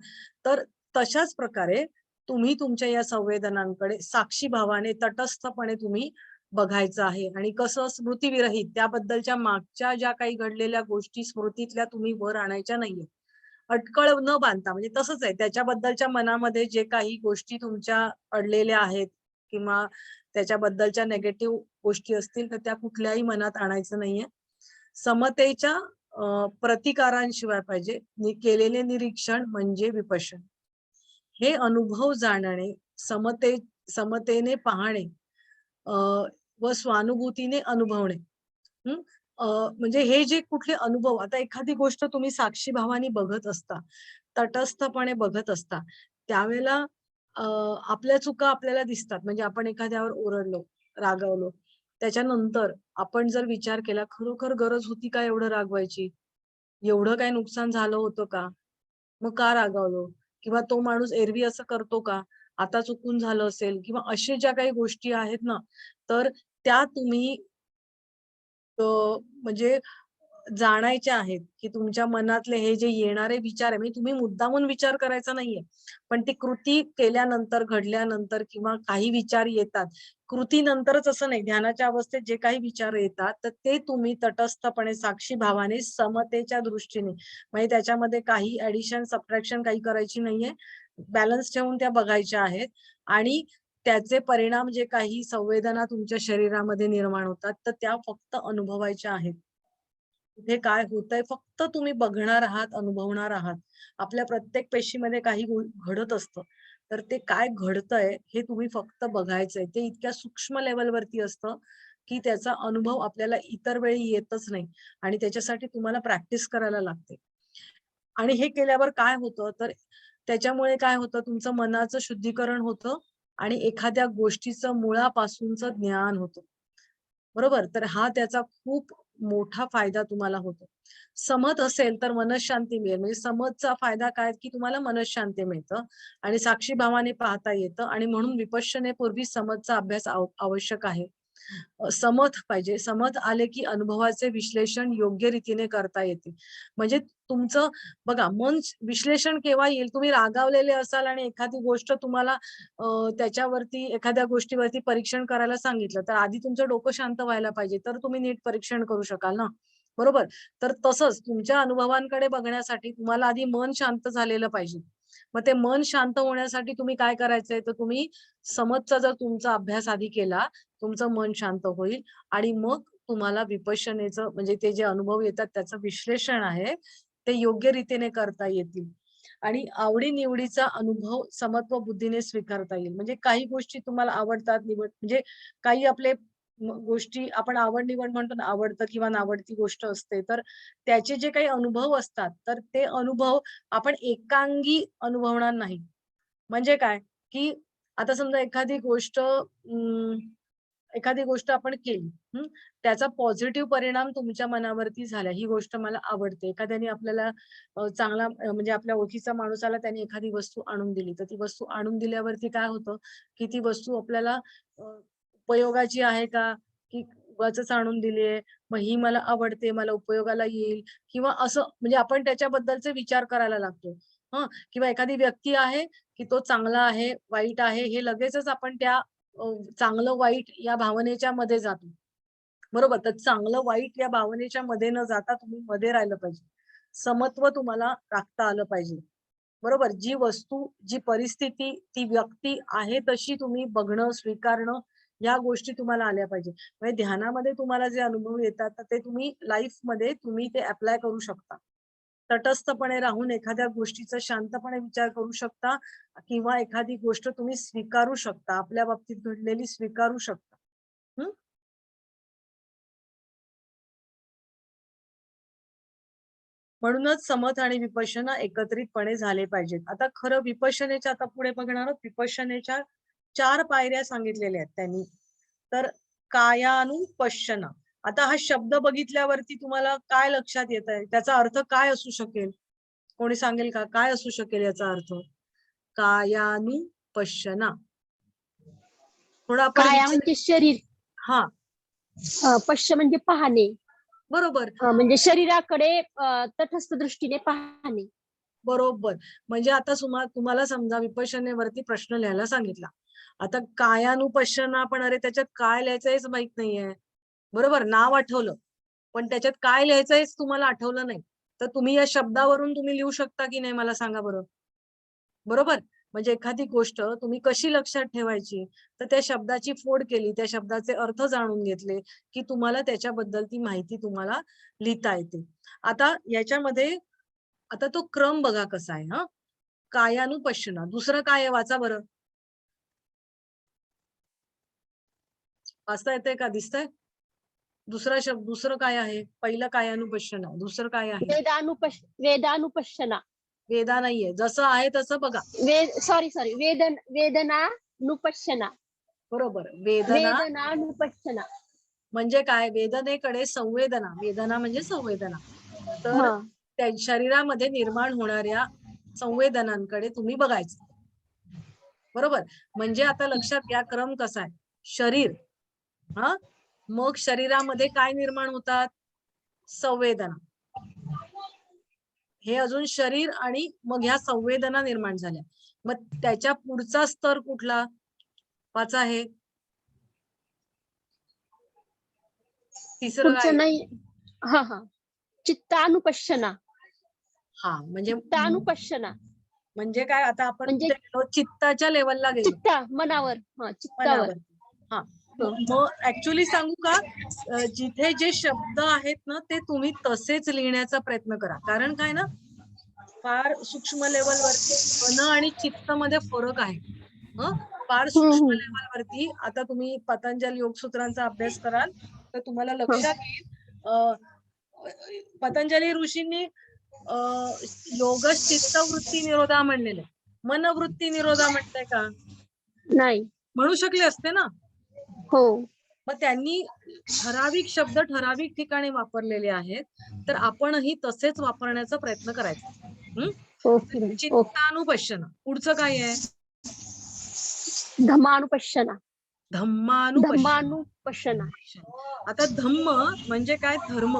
तर तशाच प्रकारे तुम्ही तुमच्या या संवेदनांकडे साक्षी भावाने, तटस्थपणे तुम्ही बघायचं आहे. आणि कसं, स्मृतीविरहित, त्याबद्दलच्या मागच्या ज्या काही घडलेल्या गोष्टी स्मृतीतल्या तुम्ही वर आणायच्या नाहीये. अटकळ न बांधता, म्हणजे तसंच आहे, त्याच्याबद्दलच्या मनामध्ये जे काही गोष्टी तुमच्या अडलेल्या आहेत किंवा त्याच्याबद्दलच्या निगेटिव्ह गोष्टी असतील तर त्या कुठल्याही मनात आणायचं नाहीये. समतेच्या प्रतिकारांशिवाय पाहिजे केलेले निरीक्षण म्हणजे विपश्यना. हे अनुभव जाणणे, समतेने पाहणे व स्वानुभूतीने अनुभवणे. हं? म्हणजे हे जे कुठले अनुभव, आता एखादी गोष्ट तुम्ही साक्षी भावाने बघत असता, तटस्थपणे बघत असता, त्यावेळेला आपल्या चुका आपल्याला दिसतात. म्हणजे आपण एखाद्यावर ओरडलो, रागावलो. त्याच्यानंतर आपण जर विचार केला, खरोखर गरज होती का एवढं रागवायची? एवढं काय नुकसान झालं होतं का? मग का रागावलो? किंवा तो माणूस एरवी असं करतो का? आता चुकून झालं असेल, किंवा अशा ज्या काही गोष्टी आहेत ना, तर त्या तुम्ही म्हणजे जाणायच्या आहेत, की तुमच्या मनातले हे जे येणारे विचार आहे, म्हणजे तुम्ही मुद्दामून विचार करायचा नाहीये. पण ती कृती केल्यानंतर, घडल्यानंतर किंवा काही विचार येतात. कृतीनंतरच असं नाही, ध्यानाच्या अवस्थेत जे काही विचार येतात, तर ते तुम्ही तटस्थपणे, साक्षी भावाने, समतेच्या दृष्टीने, म्हणजे त्याच्यामध्ये काही ॲडिशन, सबट्रॅक्शन काही करायची नाहीये. बॅलन्स ठेवून त्या बघायच्या आहेत आणि त्याचे परिणाम, जे काही संवेदना तुमच्या शरीरामध्ये निर्माण होतात, तर त्या फक्त अनुभवायच्या आहेत. तिथे काय होतंय फक्त तुम्ही बघणार आहात, अनुभवणार आहात. आपल्या प्रत्येक पेशीमध्ये काही घडत असतं. तर ते काय घडतंय हे तुम्ही फक्त बघायचंय. ते इतक्या सूक्ष्म लेव्हलवरती असतं, की त्याचा अनुभव आपल्याला इतर वेळी येतच नाही आणि त्याच्यासाठी तुम्हाला प्रॅक्टिस करायला लागते. आणि हे केल्यावर काय होतं, तर त्याच्यामुळे काय होतं, तुमचं मनाचं शुद्धीकरण होतं आणि एखाद्या गोष्टीचं मुळापासूनचं ज्ञान होतं. बरोबर? तर हा त्याचा खूप मोठा फायदा तुम्हाला होतो. समत असेल तर मनःशांती मिळेल. म्हणजे समतचा फायदा काय, की तुम्हाला मनःशांती मिळतं आणि साक्षी भावाने पाहता येतं आणि म्हणून विपश्यनेपूर्वी समतचा अभ्यास आवश्यक आहे. समत पाहिजे. समत आले की अनुभवाचे विश्लेषण योग्य रीतीने करता येते. म्हणजे तुमचं बघा, मन विश्लेषण केव्हा येईल, तुम्ही रागावलेले असाल आणि एखादी गोष्ट तुम्हाला त्याच्यावरती, एखाद्या गोष्टीवरती परीक्षण करायला सांगितलं, तर आधी तुमचं डोकं शांत व्हायला पाहिजे, तर तुम्ही नीट परीक्षण करू शकाल ना. बरोबर? तर तसंच तुमच्या अनुभवांकडे बघण्यासाठी तुम्हाला आधी मन शांत झालेलं पाहिजे. मग ते मन शांत होण्यासाठी तुम्ही काय करायचंय, तर तुम्ही समजचा जर तुमचा अभ्यास आधी केला, तुमचं मन शांत होईल आणि मग तुम्हाला विपश्यनेचं, म्हणजे ते जे अनुभव येतात त्याचं विश्लेषण आहे, ते योग्य रीतीने करता येतील. आणि आवडी-निवडीचा अनुभव समत्व बुद्धीने स्वीकारता येईल. म्हणजे काही गोष्टी तुम्हाला आवडतात, म्हणजे काही आपले गोष्टी आपण आवड-निवड म्हणतो ना, आवडतं किंवा नावडती गोष्ट असते. तर त्याचे जे काही अनुभव असतात, तर ते अनुभव आपण एकांगी अनुभवणार नाही. म्हणजे काय, की आता समजा एखादी गोष्ट आपण केली, हं. त्याचा पॉझिटिव्ह परिणाम तुमच्या मनावरती झाला. ही गोष्ट मला आवडते. एखाद्याने आपल्याला चांगला म्हणजे आपल्या ओळखीचा माणूस आला, त्याने एखादी वस्तू आणून दिली. तर ती वस्तू आणून दिल्यावरती काय होतं, की ती वस्तू आपल्याला उपयोगाची आहे का? की उगाचच आणून दिली आहे. मग ही मला आवडते, मला उपयोगाला येईल किंवा असं, म्हणजे आपण त्याच्याबद्दलचे विचार करायला लागतो. हं. किंवा एखादी व्यक्ती आहे, की तो चांगला आहे, वाईट आहे, हे लगेचच आपण त्या चांगलं वाईट या भावनेच्या मध्ये जातो. बरोबर. तर चांगलं वाईट या भावनेच्या मध्ये न जाता तुम्ही मध्ये राहिलं पाहिजे. समत्व तुम्हाला राखता आलं पाहिजे. बरोबर. जी वस्तू, जी परिस्थिती, ती व्यक्ती आहे तशी तुम्ही बघणं, स्वीकारणं या गोष्टी तुम्हाला आल्या पाहिजे. म्हणजे ध्यानामध्ये तुम्हाला जे अनुभव येतात तर ते तुम्ही लाईफमध्ये तुम्ही ते अप्लाय करू शकता. तटस्थपणे राहून एखाद्या गोष्टीचा शांतपणे विचार करू शकता किंवा एखादी गोष्ट तुम्ही स्वीकारू शकता. आपल्या बाबतीत घडलेली स्वीकारू शकता. हं? म्हणूनच समथ आणि विपश्यना एकत्रितपणे झाले पाहिजेत. आता खरं विपश्यनेच्या आता पुढे बघणार आहोत. विपश्यनेच्या 4 पायऱ्या सांगितलेल्या आहेत त्यांनी. तर कायानुपश्यना. आता हा शब्द बघितल्यावरती तुम्हाला काय लक्षात येतंय? त्याचा अर्थ काय असू शकेल? कोणी सांगेल का? काय असू शकेल याचा अर्थ? कायानुपश्यना. थोडा आपण काया विचार. म्हणजे शरीर, हां, पश्य म्हणजे पाहणे, बरोबर. म्हणजे शरीराकडे तटस्थ दृष्टीने पाहणे. बरोबर. म्हणजे आता तुम्हाला समजा विपश्यनेवरती प्रश्न लिहायला सांगितला. आता कायानुपश्यना पण अरे त्याच्यात काय लिहायचं हेच माहित नाहीये. बरोबर. नाव आठवलं. पण त्याच्यात काय लिहायचं हेच तुम्हाला आठवलं नाही. तर तुम्ही या शब्दावरून तुम्ही लिहू शकता की नाही मला सांगा बरं? बरोबर. म्हणजे एखादी गोष्ट तुम्ही कशी लक्षात ठेवायची? तर त्या शब्दाची फोड केली, त्या शब्दाचे अर्थ जाणून घेतले, की तुम्हाला त्याच्याबद्दल ती माहिती तुम्हाला लिहिता येते. आता याच्यामध्ये आता तो क्रम बघा कसा आहे हां. कायानुपश्यना. दुसरं काय आहे वाचा बरं. वाचता येतंय का? दिसतंय? दुसरं काय आहे? पहिलं कायानुपश्यना. दुसरं काय आहे? वेदानुपश्यना. वेदा नाहीये. जसं आहे तसं बघा. सॉरी वेदनानुपश्यना. बरोबर. वेदना वेदनानुपश्यना. म्हणजे काय? वेदनेकडे संवेदना. वेदना म्हणजे संवेदना. तर हा. त्या शरीरामध्ये निर्माण होणाऱ्या संवेदनांकडे तुम्ही बघायचं. बरोबर. म्हणजे आता लक्षात घ्या क्रम कसा आहे. शरीर, हां, मग शरीरामध्ये काय निर्माण होतात? संवेदना. हे अजून शरीर आणि मग ह्या संवेदना निर्माण झाल्या. मग त्याच्या पुढचा स्तर कुठला? वाचा हे. तिसरं काय? पुढचं नाही. हा. चित्तानुपश्यना. हां, चित्तानुपश्यना म्हणजे काय आता आपण म्हणजे कुठे गेलो? चित्ताच्या लेवलला गेलो. मनावर. चित्तावर. मनावर. हां. मग ऍक्च्युअली सांगू का? जिथे जे शब्द आहेत ना, ते तुम्ही तसेच लिहिण्याचा प्रयत्न करा. कारण काय ना, फार सूक्ष्म लेव्हलवरती मन आणि चित्त मध्ये फरक आहे. हं. फार सूक्ष्म हम्म. लेव्हलवरती आता तुम्ही पतंजली योगसूत्रांचा अभ्यास कराल, तर तुम्हाला लक्षात येईल. पतंजली ऋषींनी योगश चित्तवृत्ती निरोधा म्हणलेलं आहे. मनवृत्ती निरोधा म्हणताय का? नाही. म्हणू शकले असते ना. हो. मग त्यांनी ठराविक शब्द ठराविक ठिकाणी वापरलेले आहेत. तर आपणही तसेच वापरण्याचा प्रयत्न करायचा. हं. ओके. चित्तानुपश्यना. पुढचं काय आहे? धम्मानुपश्यना. धम्मानुपश्यना. आता धम्म म्हणजे काय? धर्म.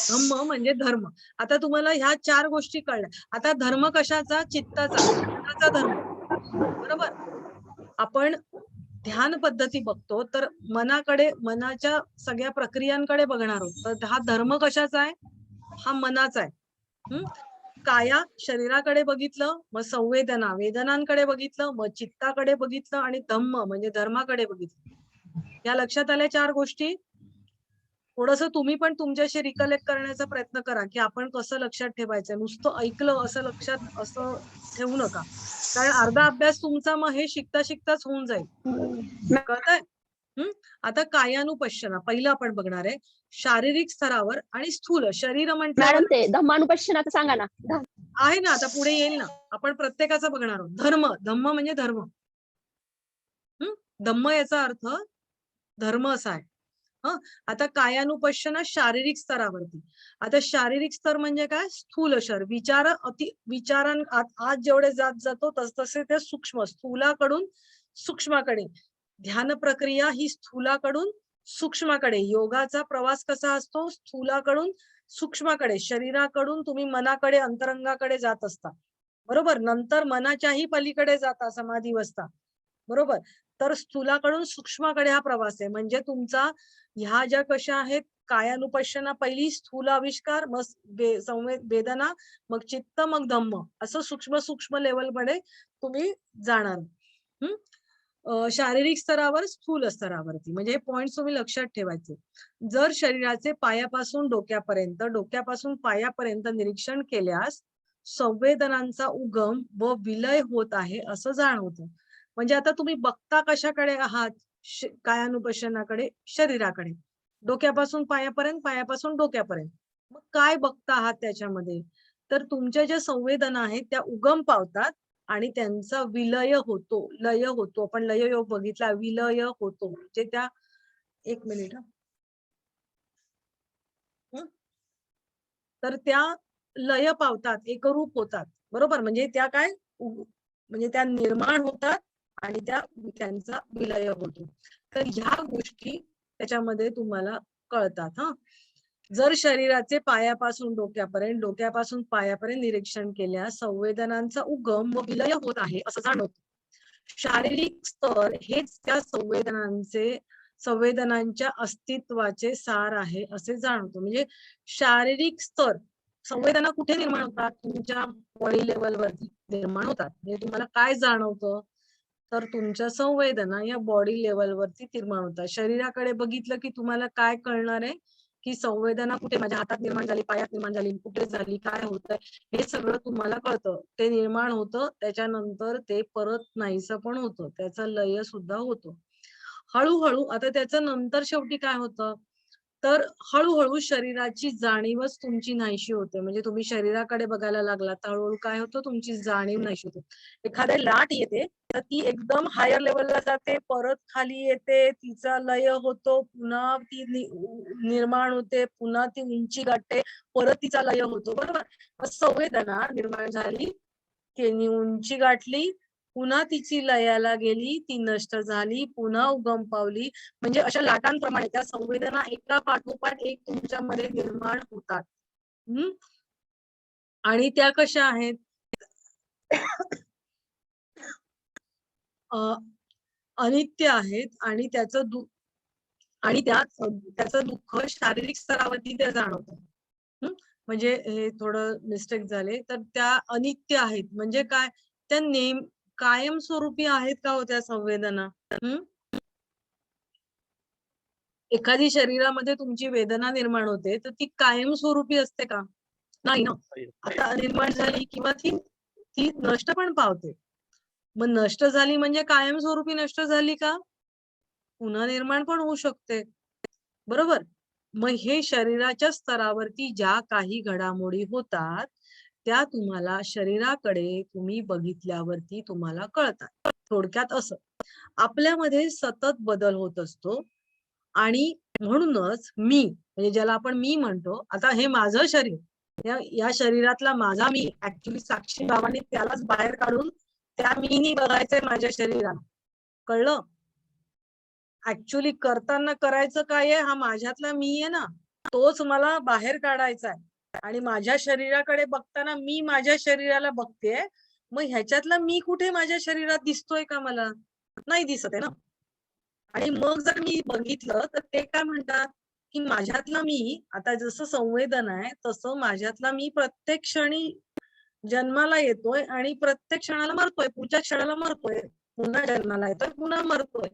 धम्म म्हणजे धर्म. आता तुम्हाला ह्या 4 गोष्टी कळल्या. आता धर्म कशाचा? चित्ताचा. चित्ताचा धर्म. बरोबर. आपण ध्यान पद्धती बघतो तर मनाकडे, मनाच्या सगळ्या प्रक्रियांकडे बघणार आहोत. तर हा धर्म कशाचा आहे? हा मनाचा आहे. हं. काया शरीराकडे बघितलं, मग संवेदना वेदनांकडे बघितलं, मग चित्ताकडे बघितलं आणि धम्म म्हणजे धर्माकडे बघितलं. या लक्षात आल्या 4 गोष्टी? थोडंसं तुम्ही पण तुमच्याशी रिकलेक्ट करण्याचा प्रयत्न करा, की आपण कसं लक्षात ठेवायचं. नुसतं ऐकलं असं लक्षात असं ठेवू नका. कारण अर्धा अभ्यास तुमचा मग हे शिकता-शिकताच होऊन जाईल. कळतंय? हं. आता कायानुपश्यना पहिलं आपण बघणार आहे. शारीरिक स्तरावर आणि स्थूल शरीर म्हटल्यावर मॅडम ते धम्मानुपश्यनाचं सांगा ना. आहे ना, आता पुढे येईल ना. आपण प्रत्येकाचं बघणार आहोत. धम्म म्हणजे धर्म. हं. धम्म याचा अर्थ धर्म असा आहे. हं. आता कायानुपश्यना शारीरिक स्तरावरती. आता शारीरिक स्तर म्हणजे काय? स्थूल शरीर. विचारां आत जेवढे जात जातो तसे ते सूक्ष्म, स्थूलाकडून सूक्ष्माकडे. ध्यान प्रक्रिया ही स्थूलाकडून सूक्ष्माकडे. योगाचा प्रवास कसा असतो? स्थूलाकडून सूक्ष्माकडे. शरीराकडून तुम्ही मनाकडे, अंतरंगाकडे जात असता. बरोबर. नंतर मनाच्याही पलीकडे जाता समाधीवस्था. बरोबर. तर स्थूलाकडून सूक्ष्माकडे हा प्रवास आहे. म्हणजे तुमचा ह्या ज्या कशा आहेत, कायानुपश्यना पहिली स्थूल आविष्कार, मग वेदना, मग चित्त, मग धम्म, असं सूक्ष्म सूक्ष्म लेवलमध्ये तुम्ही जाणार. शारीरिक स्तरावर, स्थूल स्तरावरती, म्हणजे हे पॉइंट तुम्ही लक्षात ठेवायचे. जर शरीराचे पायापासून डोक्यापर्यंत, डोक्यापासून पायापर्यंत निरीक्षण केल्यास संवेदनांचा उगम व विलय होत आहे असं जाणवतं. म्हणजे आता तुम्ही बघता कशाकडे आहात? कायानुपश्यनाकडे, शरीराकडे, डोक्यापासून पायापर्यंत, पायापासून डोक्यापर्यंत. मग काय बघता आहात त्याच्यामध्ये? तर तुमच्या ज्या संवेदना आहेत त्या उगम पावतात आणि त्यांचा विलय होतो, लय होतो. आपण लय योग बघितला, विलय होतो म्हणजे त्या, एक मिनिट, तर त्या लय पावतात, एकरूप होतात, बरोबर. म्हणजे त्या काय, म्हणजे त्या निर्माण होतात आणि त्यांचा विलय होतो. तर ह्या गोष्टी त्याच्यामध्ये तुम्हाला कळतात. जर शरीराचे पायापासून डोक्यापर्यंत, डोक्यापासून पायापर्यंत निरीक्षण केल्यास संवेदनांचा उगम व विलय होत आहे असं जाणवतं. शारीरिक स्तर हेच त्या संवेदनांच्या अस्तित्वाचे सार आहे असे जाणवतो. म्हणजे शारीरिक स्तर, संवेदना कुठे निर्माण होतात? तुमच्या बॉडी लेवलवरती निर्माण होतात. म्हणजे तुम्हाला काय जाणवतं? तर तुमच्या संवेदना या बॉडी लेवलवरती निर्माण होतात. शरीराकडे बघितलं की तुम्हाला काय कळणार आहे? की संवेदना कुठे माझ्या हातात निर्माण झाली, पायात निर्माण झाली, कुठे झाली, काय होतंय, हे सगळं तुम्हाला कळतं. ते निर्माण होतं, त्याच्यानंतर ते परत नाहीसं पण होतं, त्याचा लय सुद्धा होतो. हळूहळू आता त्याचं नंतर शेवटी काय होतं? तर हळूहळू शरीराची जाणीवच तुमची नाहीशी होते. म्हणजे तुम्ही शरीराकडे बघायला लागला तर हळूहळू काय होतं? तुमची जाणीव नाहीशी होते. एखादी लाट येते तर ती एकदम हायर लेवलला जाते, परत खाली येते, तिचा लय होतो, पुन्हा ती निर्माण होते, पुन्हा ती उंची गाठते, परत तिचा लय होतो, बरोबर. मग संवेदना निर्माण झाली, की उंची गाठली, पुन्हा तिची लयाला गेली, ती नष्ट झाली, पुन्हा उगम पावली. म्हणजे अशा लाटांप्रमाणे त्या संवेदना एका पाठोपाठ एक तुमच्यामध्ये निर्माण होतात. आणि त्या कशा आहेत? अनित्य आहेत आणि त्याचं दुःख शारीरिक स्तरावरती ते जाणवतं. म्हणजे हे थोडं मिस्टेक झाले. तर त्या अनित्य आहेत म्हणजे काय? त्या कायमस्वरूपी आहेत का हो त्या संवेदना? एखादी शरीरामध्ये तुमची वेदना निर्माण होते तर ती कायमस्वरूपी असते का? नाही ना. आता निर्माण झाली किंवा ती नष्ट पण पावते. मग नष्ट झाली म्हणजे कायमस्वरूपी नष्ट झाली का? पुन्हा निर्माण पण होऊ शकते, बरोबर. मग हे शरीराच्या स्तरावरती ज्या काही घडामोडी होतात त्या तुम्हाला शरीराकडे तुम्ही बघितल्यावरती तुम्हाला कळतात. थोडक्यात असं आपल्यामध्ये सतत बदल होत असतो आणि म्हणूनच मी, म्हणजे ज्याला आपण मी म्हणतो, आता हे माझं शरीर, या शरीरातला माझा मी, ऍक्च्युली साक्षी बाबांनी त्यालाच बाहेर काढून त्या मीनी बघायचंय माझ्या शरीराला, कळलं. ऍक्च्युली करताना करायचं काय आहे? हा माझ्यातला मी आहे ना, तोच मला बाहेर काढायचा आहे. आणि माझ्या शरीराकडे बघताना मी माझ्या शरीराला बघतेय, मग ह्याच्यातला मी कुठे माझ्या शरीरात दिसतोय का? मला नाही दिसत आहे ना. आणि मग जर मी बघितलं तर ते काय म्हणतात की माझ्यातला मी, आता जसं संवेदना आहे तसं माझ्यातला मी प्रत्येक क्षणी जन्माला येतोय आणि प्रत्येक क्षणाला मरतोय, पुढच्या क्षणाला मरतोय, पुन्हा जन्माला येतोय, पुन्हा मरतोय.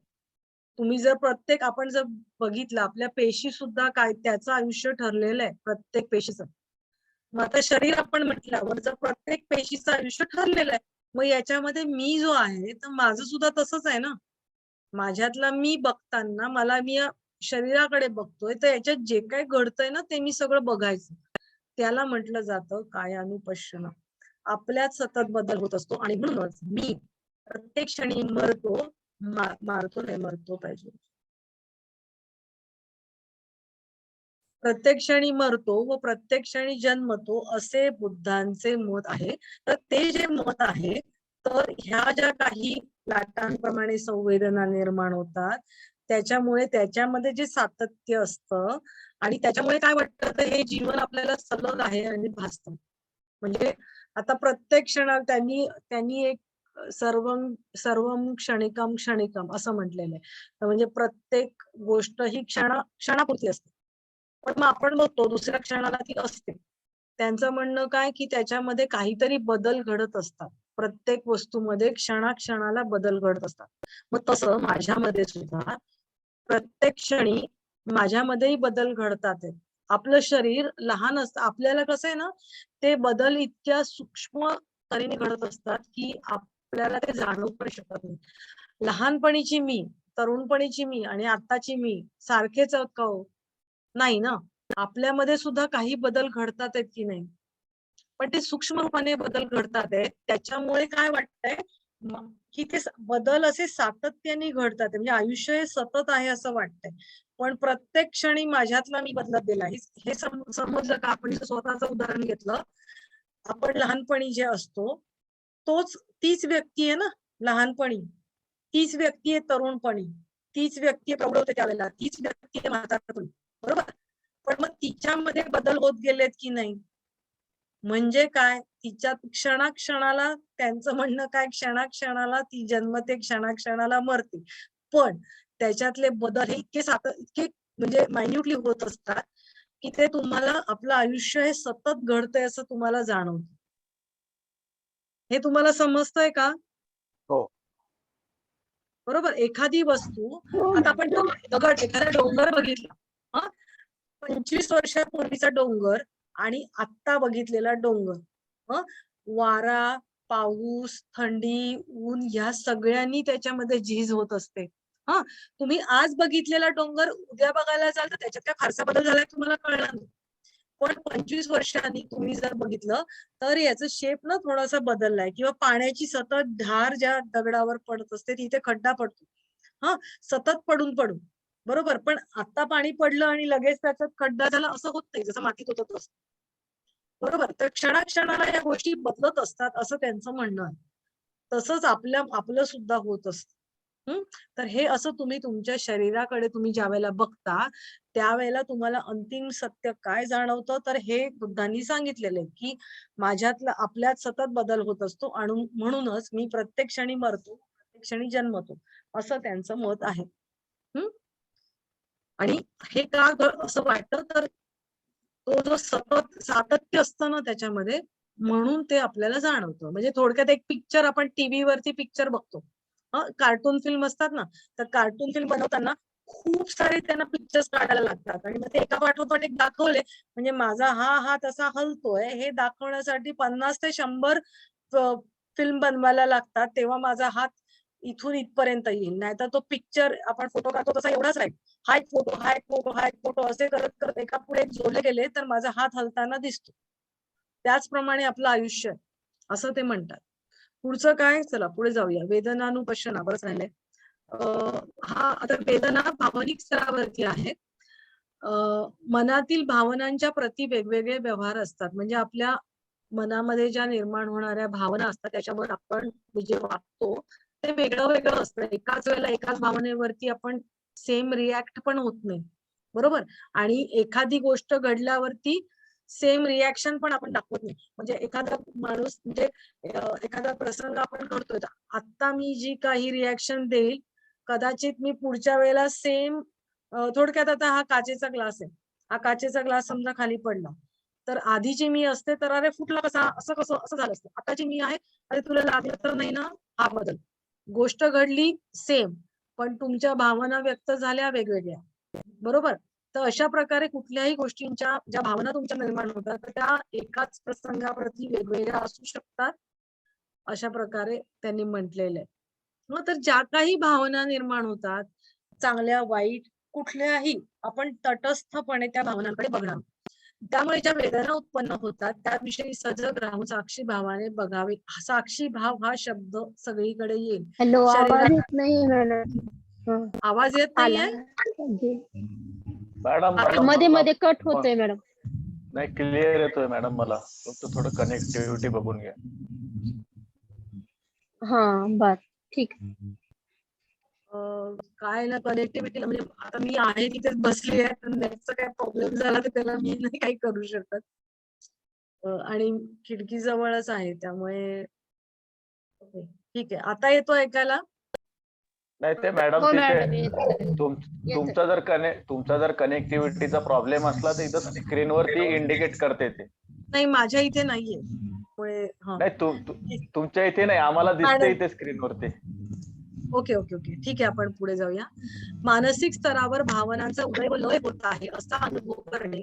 तुम्ही जर आपण जर बघितलं, आपल्या पेशी सुद्धा काय त्याचं आयुष्य ठरलेलं आहे, प्रत्येक पेशीचं. मग आता शरीर आपण म्हटल्यावर जर प्रत्येक पेशीचं आयुष्य ठरलेलं आहे, मग याच्यामध्ये मी जो आहे तर माझं सुद्धा तसंच आहे ना. माझ्यातला मी बघताना मी शरीराकडे बघतोय तर याच्यात जे काही घडतंय ना ते मी सगळं बघायचं. त्याला म्हटलं जातं कायानुपश्यन. आपल्यात सतत बदल होत असतो आणि म्हणूनच मी प्रत्येक क्षणी मरतो, मारतो नाही, मरतो पाहिजे. प्रत्येक क्षणी मरतो व प्रत्येक क्षणी जन्मतो असे बुद्धांचे मत आहे. तर ते जे मत आहे, तर ह्या ज्या काही लाटांप्रमाणे संवेदना निर्माण होतात त्याच्यामुळे त्याच्यामध्ये जे सातत्य असतं आणि त्याच्यामुळे काय वाटतं तर हे जीवन आपल्याला सलग आहे आणि भासतं. म्हणजे आता प्रत्येक क्षणात त्यांनी एक सर्वं सर्वं क्षणिकं क्षणिकं असं म्हटलेलं आहे. तर म्हणजे प्रत्येक गोष्ट ही क्षणापुरती असते. पण मग आपण बघतो दुसऱ्या क्षणाला ती असते. त्यांचं म्हणणं काय की त्याच्यामध्ये काहीतरी बदल घडत असतात. प्रत्येक वस्तूमध्ये क्षणाक्षणाला बदल घडत असतात. मग तसं माझ्यामध्ये सुद्धा प्रत्येक क्षणी माझ्यामध्येही बदल घडतात आहेत. आपलं शरीर लहान असतं. आपल्याला कसं आहे ना, ते बदल इतक्या सूक्ष्म तऱ्हेने घडत असतात, की आपल्याला ते जाणवू पण शकत नाही. लहानपणीची मी, तरुणपणीची मी आणि आत्ताची मी सारखेच आहोत का हो? नाही ना. आपल्यामध्ये सुद्धा काही बदल घडतात आहेत की नाही? पण ते सूक्ष्म रूपाने बदल घडतात आहेत. त्याच्यामुळे काय वाटतंय की ते बदल असे सातत्याने घडतात. म्हणजे आयुष्य हे सतत आहे असं वाटतंय. पण प्रत्येक क्षणी माझ्यातला मी बदलत गेला. हे समजलं का? आपण जर स्वतःचं उदाहरण घेतलं, आपण लहानपणी जे असतो, तीच व्यक्ती आहे ना लहानपणी. तीच व्यक्ती आहे तरुणपणी. तीच व्यक्ती आहे प्रौढतेच्या वेळेला. तीच व्यक्ती आहे म्हातारपणी. बरोबर? पण मग तिच्यामध्ये बदल होत गेलेत की नाही? म्हणजे काय? तिच्यात क्षणाक्षणाला त्यांचं म्हणणं काय क्षणाक्षणाला ती जन्मते, क्षणाक्षणाला मरते. पण त्याच्यातले बदल हे इतके म्हणजे मायन्यूटली होत असतात, की ते तुम्हाला आपलं आयुष्य हे सतत घडतंय असं तुम्हाला जाणवतं. हे तुम्हाला समजतंय का? हो. बरोबर. एखादी वस्तू हो आता आपण एखादा डोंगर बघितला. हां, 25 वर्षापूर्वीचा डोंगर आणि आत्ता बघितलेला डोंगर. हं, वारा, पाऊस, थंडी, ऊन ह्या सगळ्यांनी त्याच्यामध्ये झीज होत असते. हां, तुम्ही आज बघितलेला डोंगर उद्या बघायला जाल तर त्याच्यात काय फारसा बदल झालाय तुम्हाला कळणार नाही. पण 25 वर्षांनी तुम्ही जर बघितलं तर याचं शेप ना थोडासा बदललाय किंवा पाण्याची सतत धार ज्या दगडावर पडत असते तिथे खड्डा पडतो. हां, सतत पडून. बरोबर. पण आता पाणी पडलं आणि लगेच त्याच्यात खड्डा झाला असं होत नाही. जसं मातीत होतं तसं. बरोबर. तर क्षणाक्षणाला या गोष्टी बदलत असतात असं त्यांचं म्हणणं आहे. तसंच आपलं सुद्धा होत असतं. तर हे असं तुम्ही तुमच्या शरीराकडे तुम्ही ज्यावेळेला बघता, त्यावेळेला तुम्हाला अंतिम सत्य काय जाणवतं, तर हे बुद्धांनी सांगितलेलं आहे, की आपल्यात सतत बदल होत असतो आणि म्हणूनच मी प्रत्येक क्षणी मरतो, प्रत्येक क्षणी जन्मतो, असं त्यांचं मत आहे. हं. आणि हे का असं वाटतं, तर तो जो सतत सातत्य असतं ना त्याच्यामध्ये, म्हणून ते आपल्याला जाणवतं. म्हणजे थोडक्यात एक पिक्चर आपण टीव्हीवरती पिक्चर बघतो. कार्टून फिल्म असतात ना, तर कार्टून फिल्म बनवताना खूप सारे त्यांना पिक्चर्स काढायला लागतात आणि मग ते एका पाठोपाठ एक दाखवले, म्हणजे माझा हा हात असा हलतोय हे दाखवण्यासाठी 50 ते 100 फिल्म बनवायला लागतात. तेव्हा माझा हात इथून इथपर्यंत येईल. नाहीतर तो पिक्चर आपण फोटो काढतो तसा एवढाच राहील. हा एक फोटो, हा एक फोटो, हा एक फोटो असे करत एकापुढे एक जोडले गेले तर माझा हात हलताना दिसतो. त्याचप्रमाणे आपलं आयुष्य आहे, असं ते म्हणतात. पुढचं काय? चला पुढे जाऊया. वेदनानुपश्यना बरंच राहिलंय. हा आता वेदना भावनिक स्तरावरती आहे. मनातील भावनांच्या प्रती वेगवेगळे व्यवहार असतात. म्हणजे आपल्या मनामध्ये ज्या निर्माण होणाऱ्या भावना असतात त्याच्यावर आपण जे वागतो ते वेगळं असतं. एकाच वेळेला एकाच भावनेवरती आपण सेम रिएक्ट पण होत नाही. बरोबर? आणि एखादी गोष्ट घडल्यावरती सेम रिएक्शन पण आपण दाखवत नाही. म्हणजे एखादा माणूस म्हणजे एखादा प्रसंग आपण करतोय. आता मी जी काही रिएक्शन देईल, कदाचित मी पुढच्या वेळेला सेम थोडक्यात आता हा काचेचा ग्लास आहे. हा काचेचा ग्लास समजा खाली पडला. तर आधीची मी असते तर "अरे फुटला कसा? असं कसं?" असं झालं असतं. आताची मी आहे, "अरे तुला लागलं तर नाही ना?" हा बदल. गोष्ट घडली सेम, पण तुमच्या भावना व्यक्त झाल्या वेगवेगळ्या. बरोबर? तर अशा प्रकारे कुठल्याही गोष्टींच्या ज्या भावना तुमच्या निर्माण होतात, तर त्या एकाच प्रसंगाप्रती वेगवेगळ्या असू शकतात. अशा प्रकारे त्यांनी म्हटलेलं आहे. मग तर ज्या काही भावना निर्माण होतात, चांगल्या, वाईट कुठल्याही आपण तटस्थपणे त्या भावनांकडे बघणार. त्यामुळे ज्या वेदना उत्पन्न होतात त्याविषयी सजग राहून साक्षी भावाने बघावे. साक्षी भाव हा शब्द सगळीकडे येईल. हॅलो, आवाज शरीरात येत नाही मॅडम. हं, आवाज येत आला. नाहीये? मॅडम आता मध्ये मला मध्ये कट होतोय मॅडम. नाही क्लिअर येतोय मॅडम मला. फक्त थोडं कनेक्टिव्हिटी बघून घ्या. हा, बर, ठीक. काय ना कनेक्टिव्हिटीला म्हणजे आता मी आहे तिथेच बसली आहे, तर नेटचा काय प्रॉब्लेम झाला तर त्याला मी नाही काही करू शकत. आणि खिडकी जवळच आहे त्यामुळे ठीक आहे, आता येतो ऐकायला? नाही ते मॅडम हो तिथे मॅडम येतोय. तुमचा जर कनेक्टिव्हिटीचा प्रॉब्लेम असला तर इथं स्क्रीनवरती इंडिकेट करते ते. नाही, माझ्या इथे नाहीये. त्यामुळे नाही तुमच्या इथे नाही, आम्हाला दिसते इथे स्क्रीनवरती. ओके ओके ओके, ठीक आहे, आपण पुढे जाऊया. मानसिक स्तरावर भावनांचा उदय व लय होत आहे असा अनुभव करणे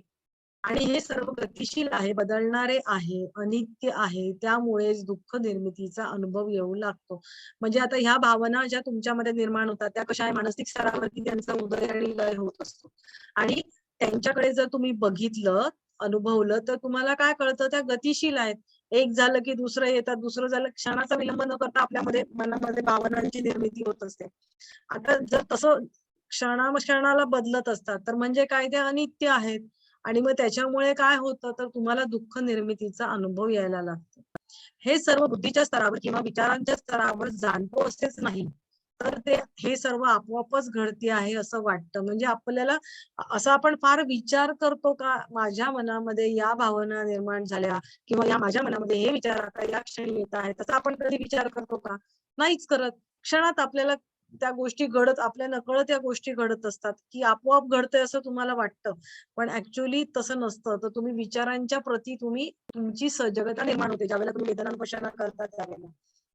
आणि हे सर्व गतिशील आहे, बदलणारे आहे, अनित्य आहे, त्यामुळेच दुःख निर्मितीचा अनुभव येऊ लागतो. म्हणजे आता ह्या भावना ज्या तुमच्यामध्ये निर्माण होतात त्या कशा आहे, मानसिक स्तरावरती त्यांचा उदय आणि लय होत असतो आणि त्यांच्याकडे जर तुम्ही बघितलं, अनुभवलं, तर तुम्हाला काय कळतं, त्या गतिशील आहेत. एक झालं की दुसरं येतात, दुसरं झालं, क्षणाचा विलंब न करता आपल्यामध्ये मनामध्ये भावनांची निर्मिती होत असते. आता जर तसं क्षणाला बदलत असतात, तर म्हणजे काय, ते अनित्य आहेत आणि मग त्याच्यामुळे काय होतं, तर तुम्हाला दुःख निर्मितीचा अनुभव यायला लागतो. हे सर्व बुद्धीच्या स्तरावर किंवा विचारांच्या स्तरावर जाणतो असेच नाही, तर ते हे सर्व आपोआपच घडते आहे असं वाटतं. म्हणजे आपल्याला असं आपण फार विचार करतो का, माझ्या मनामध्ये या भावना निर्माण झाल्या किंवा या माझ्या मनामध्ये हे विचार आता या क्षणी येत आहेत, तसा आपण कधी विचार करतो का? नाहीच करत. क्षणात आपल्याला त्या गोष्टी घडत, आपल्या नकळत या गोष्टी घडत असतात, की आपोआप घडतंय असं तुम्हाला वाटतं. पण ऍक्च्युअली तसं नसतं. तर तुम्ही विचारांच्या प्रती तुमची सजगता निर्माण होते ज्यावेळेला तुम्ही वेदनानुपश्यना करता त्यावेळेला.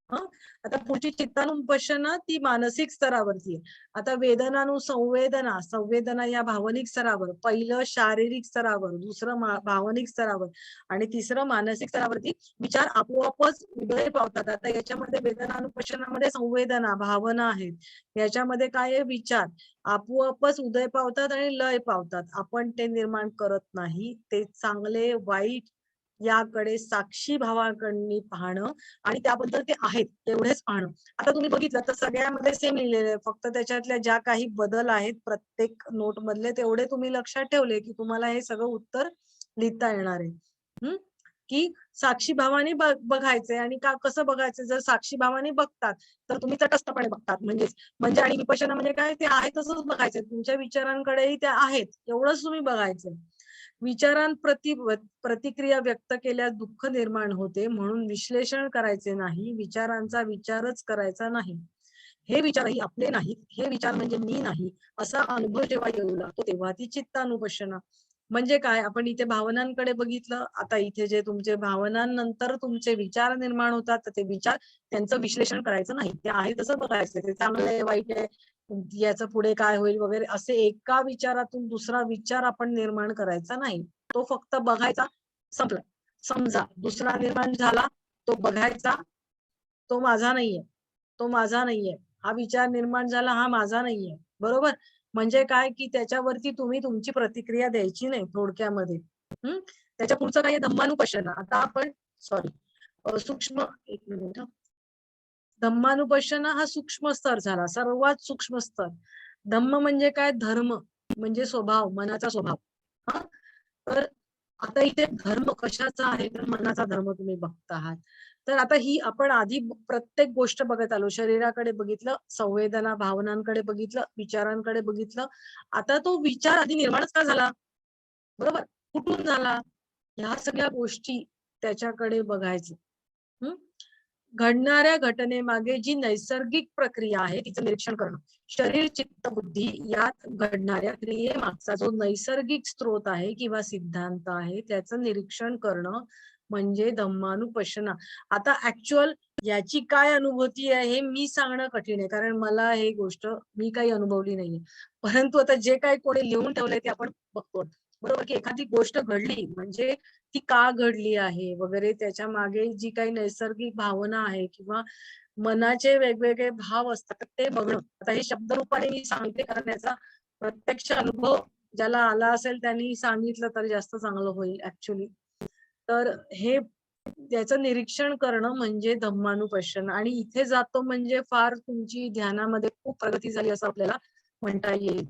हं? आता पुढची चित्तानुपश्यना ती मानसिक स्तरावरती आहे. आता संवेदना या भावनिक स्तरावर, पहिलं शारीरिक स्तरावर, दुसरं भावनिक स्तरावर आणि तिसरं मानसिक स्तरावरती विचार आपोआपच उदय पावतात. आता याच्यामध्ये वेदनानुपश्यनामध्ये संवेदना, भावना आहेत. याच्यामध्ये काय आहे, विचार आपोआपच उदय पावतात आणि लय पावतात. आपण ते निर्माण करत नाही. ते चांगले वाईट याकडे साक्षी भावाकडनी पाहणं आणि त्याबद्दल ते आहेत तेवढेच पाहणं. आता तुम्ही बघितलं तर सगळ्यामध्ये सेम लिहिलेलं आहे, फक्त त्याच्यातल्या ज्या काही बदल आहेत प्रत्येक नोट मधले तेवढे तुम्ही लक्षात ठेवले की तुम्हाला हे सगळं उत्तर लिहिता येणार आहे. की साक्षी भावाने बघायचंय आणि कसं बघायचं, जर साक्षी भावाने बघतात तर तुम्ही तटस्थपणे बघतात. म्हणजे आणि विपश्यना म्हणजे काय, ते आहे तसंच बघायचं, तुमच्या विचारांकडेही त्या आहेत एवढंच तुम्ही बघायचं. विचारांप्रती प्रतिक्रिया व्यक्त केल्यास दुःख निर्माण होते, म्हणून विश्लेषण करायचे नाही, विचारांचा विचारच करायचा नाही. हे विचारही आपले नाहीत, हे विचार म्हणजे मी नाही, असा अनुभव जेव्हा येऊ लागतो तेव्हा ती चित्तानुपश्यना. म्हणजे काय, आपण इथे भावनांकडे बघितलं, आता इथे जे तुमचे भावनांनंतर तुमचे विचार निर्माण होतात, तर ते विचार त्यांचं विश्लेषण करायचं नाही, ते आहे तसं बघायचं, ते चांगलं आहे, वाईट आहे, याचं पुढे काय होईल वगैरे, असे एका विचारातून दुसरा विचार आपण निर्माण करायचा नाही. तो फक्त बघायचा, संपला. समजा दुसरा निर्माण झाला, तो बघायचा, तो माझा नाहीये, तो माझा नाहीये, हा विचार निर्माण झाला, हा माझा नाहीये, बरोबर? म्हणजे काय, की त्याच्यावरती तुम्ही तुमची प्रतिक्रिया द्यायची नाही थोडक्यामध्ये. त्याच्या पुढचं काय, धम्मानुपश्यना. आता आपण सूक्ष्म, एक मिनिट, धम्मानुपश्यना हा सूक्ष्म स्तर झाला, सर्वात सूक्ष्म स्तर. धम्म म्हणजे काय, धर्म म्हणजे स्वभाव, मनाचा स्वभाव. हा, तर आता इथे धर्म कशाचा आहे, तर मनाचा धर्म तुम्ही बघता आहात. तर आता ही आपण आधी प्रत्येक गोष्ट बघत आलो, शरीराकडे बघितलं, संवेदना भावनांकडे बघितलं, विचारांकडे बघितलं. आता तो विचार आधी निर्माणच का झाला, बरोबर, कुठून झाला, ह्या सगळ्या गोष्टी त्याच्याकडे बघायचं. घडणाऱ्या घटनेमागे जी नैसर्गिक प्रक्रिया आहे तिचं निरीक्षण करणं. शरीर, चित्त, बुद्धी यात घडणाऱ्या क्रियेमागचा जो नैसर्गिक स्रोत आहे किंवा सिद्धांत आहे त्याचं निरीक्षण करणं म्हणजे धम्मानुपश्यना. आता ऍक्च्युअल याची काय अनुभूती आहे हे मी सांगणं कठीण आहे, कारण मला हे गोष्ट मी काही अनुभवली नाहीये. परंतु आता जे काही कोणी लिहून ठेवलंय ते आपण बघतो, बरोबर, की एखादी गोष्ट घडली म्हणजे ती का घडली आहे वगैरे, त्याच्या मागे जी काही नैसर्गिक भावना आहे किंवा मनाचे वेगवेगळे भाव असतात ते बघणं. आता हे शब्दरूपाने मी सांगते, कारण याचा प्रत्यक्ष अनुभव ज्याला आला असेल त्यांनी सांगितलं तर जास्त चांगलं होईल ऍक्च्युअली. तर हे त्याचं निरीक्षण करणं म्हणजे धम्मानुपश्यना. आणि इथे जातो म्हणजे फार तुमची ध्यानामध्ये खूप प्रगती झाली असं आपल्याला म्हणता येईल.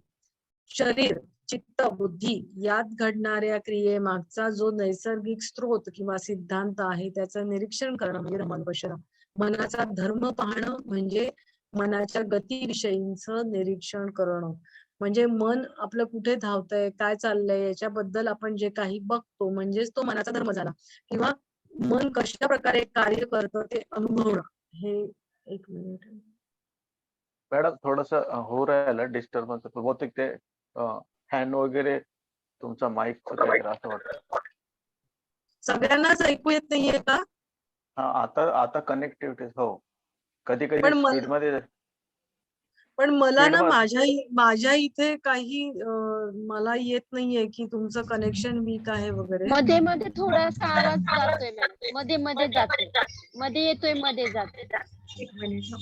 शरीर, चित्त, बुद्धी यात घडणाऱ्या क्रियेमागचा जो नैसर्गिक स्रोत किंवा सिद्धांत आहे त्याचं निरीक्षण करणं म्हणजे धम्मानुपश्यना. मनाचा धर्म पाहणं म्हणजे मनाच्या गतीविषयींचं निरीक्षण करणं. म्हणजे मन आपलं कुठे धावतंय, काय चाललंय याच्याबद्दल आपण जे काही बघतो म्हणजेच तो मनाचा धर्म झाला. किंवा मन कशा प्रकारे कार्य करतं ते अनुभवणं, हे एक मिनिट. मॅडम थोडस होऊ राहिलं डिस्टर्बन्स, बहुतेक ते हँड वगैरे तुमचा माईकचं काहीतरी असं वाटतं. सगळ्यांनाच ऐकू येत नाहीये का? हा, आता कनेक्टिव्हिटी हो, कधी कधी पण स्पीड मध्ये मला स्पीड ना मध्ये माझ्या इथे काही मला येत नाहीये की तुमचं कनेक्शन वीक आहे वगैरे. मध्ये मध्ये थोडासा आवाज जातोय मॅडम, मध्ये मध्ये जातोय, मध्ये येतोय मध्ये जातोय. एक मिनिट.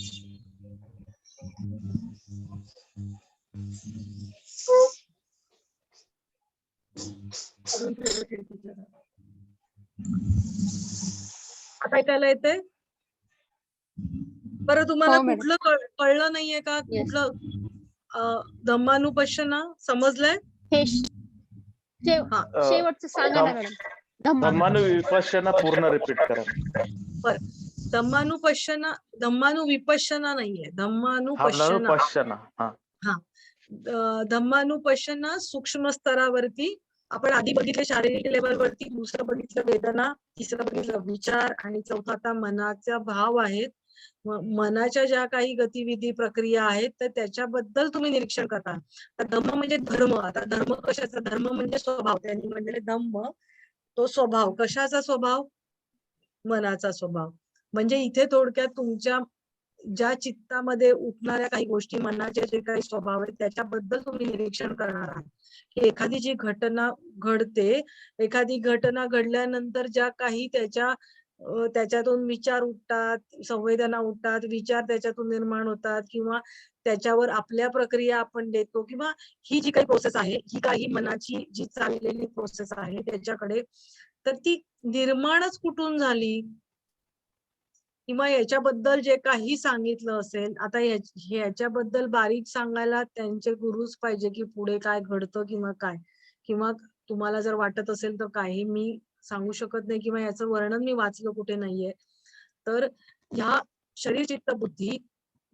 आता ऐकायला येते? बरं, तुम्हाला हो मॅडम. कुठलं कळलं नाहीये का? Yes. कुठलं धम्मानुपश्यना समजलंय? हे हा. शेवटचं सांगा ना मॅडम. धम्मानुविपश्यना पूर्ण रिपीट करा. बरं, धम्मानुविपश्यना नाहीये, धम्मानुपश्यना. धम्मानुपश्यना. हा, धम्मानुपश्यना सूक्ष्म स्तरावरती आपण आधी बघितले शारीरिक लेवलवरती, दुसरं बघितलं वेदना, तिसरं बघितलं विचार आणि चौथा आता मनाचा भाव आहेत. मनाच्या ज्या काही गतिविधी प्रक्रिया आहेत तर त्याच्याबद्दल तुम्ही निरीक्षण करता. तर धम्म म्हणजे धर्म. आता धर्म कशाचा? धर्म म्हणजे स्वभाव. त्यांनी म्हणलेले धम्म, तो स्वभाव. कशाचा स्वभाव? मनाचा स्वभाव. म्हणजे इथे थोडक्यात तुमच्या ज्या चित्तामध्ये उठणाऱ्या काही गोष्टी, मनाचे जे काही स्वभाव आहेत त्याच्याबद्दल तुम्ही निरीक्षण करणार आहात. की एखादी जी घटना घडते, एखादी घटना घडल्यानंतर ज्या काही त्याच्यातून विचार उठतात, संवेदना उठतात, विचार त्याच्यातून निर्माण होतात किंवा त्याच्यावर आपल्या प्रक्रिया आपण देतो, किंवा ही जी काही प्रोसेस आहे, ही काही मनाची जी चाललेली प्रोसेस आहे त्याच्याकडे, तर ती निर्माणच कुठून झाली किंवा याच्याबद्दल जे काही सांगितलं असेल. आता ह्याच्याबद्दल बारीक सांगायला त्यांचे गुरुच पाहिजे की पुढे काय घडतं किंवा काय, किंवा तुम्हाला जर वाटत असेल तर काही मी सांगू शकत नाही किंवा याचं वर्णन मी वाचलं कुठे नाहीये. तर ह्या शरीर चित्त बुद्धी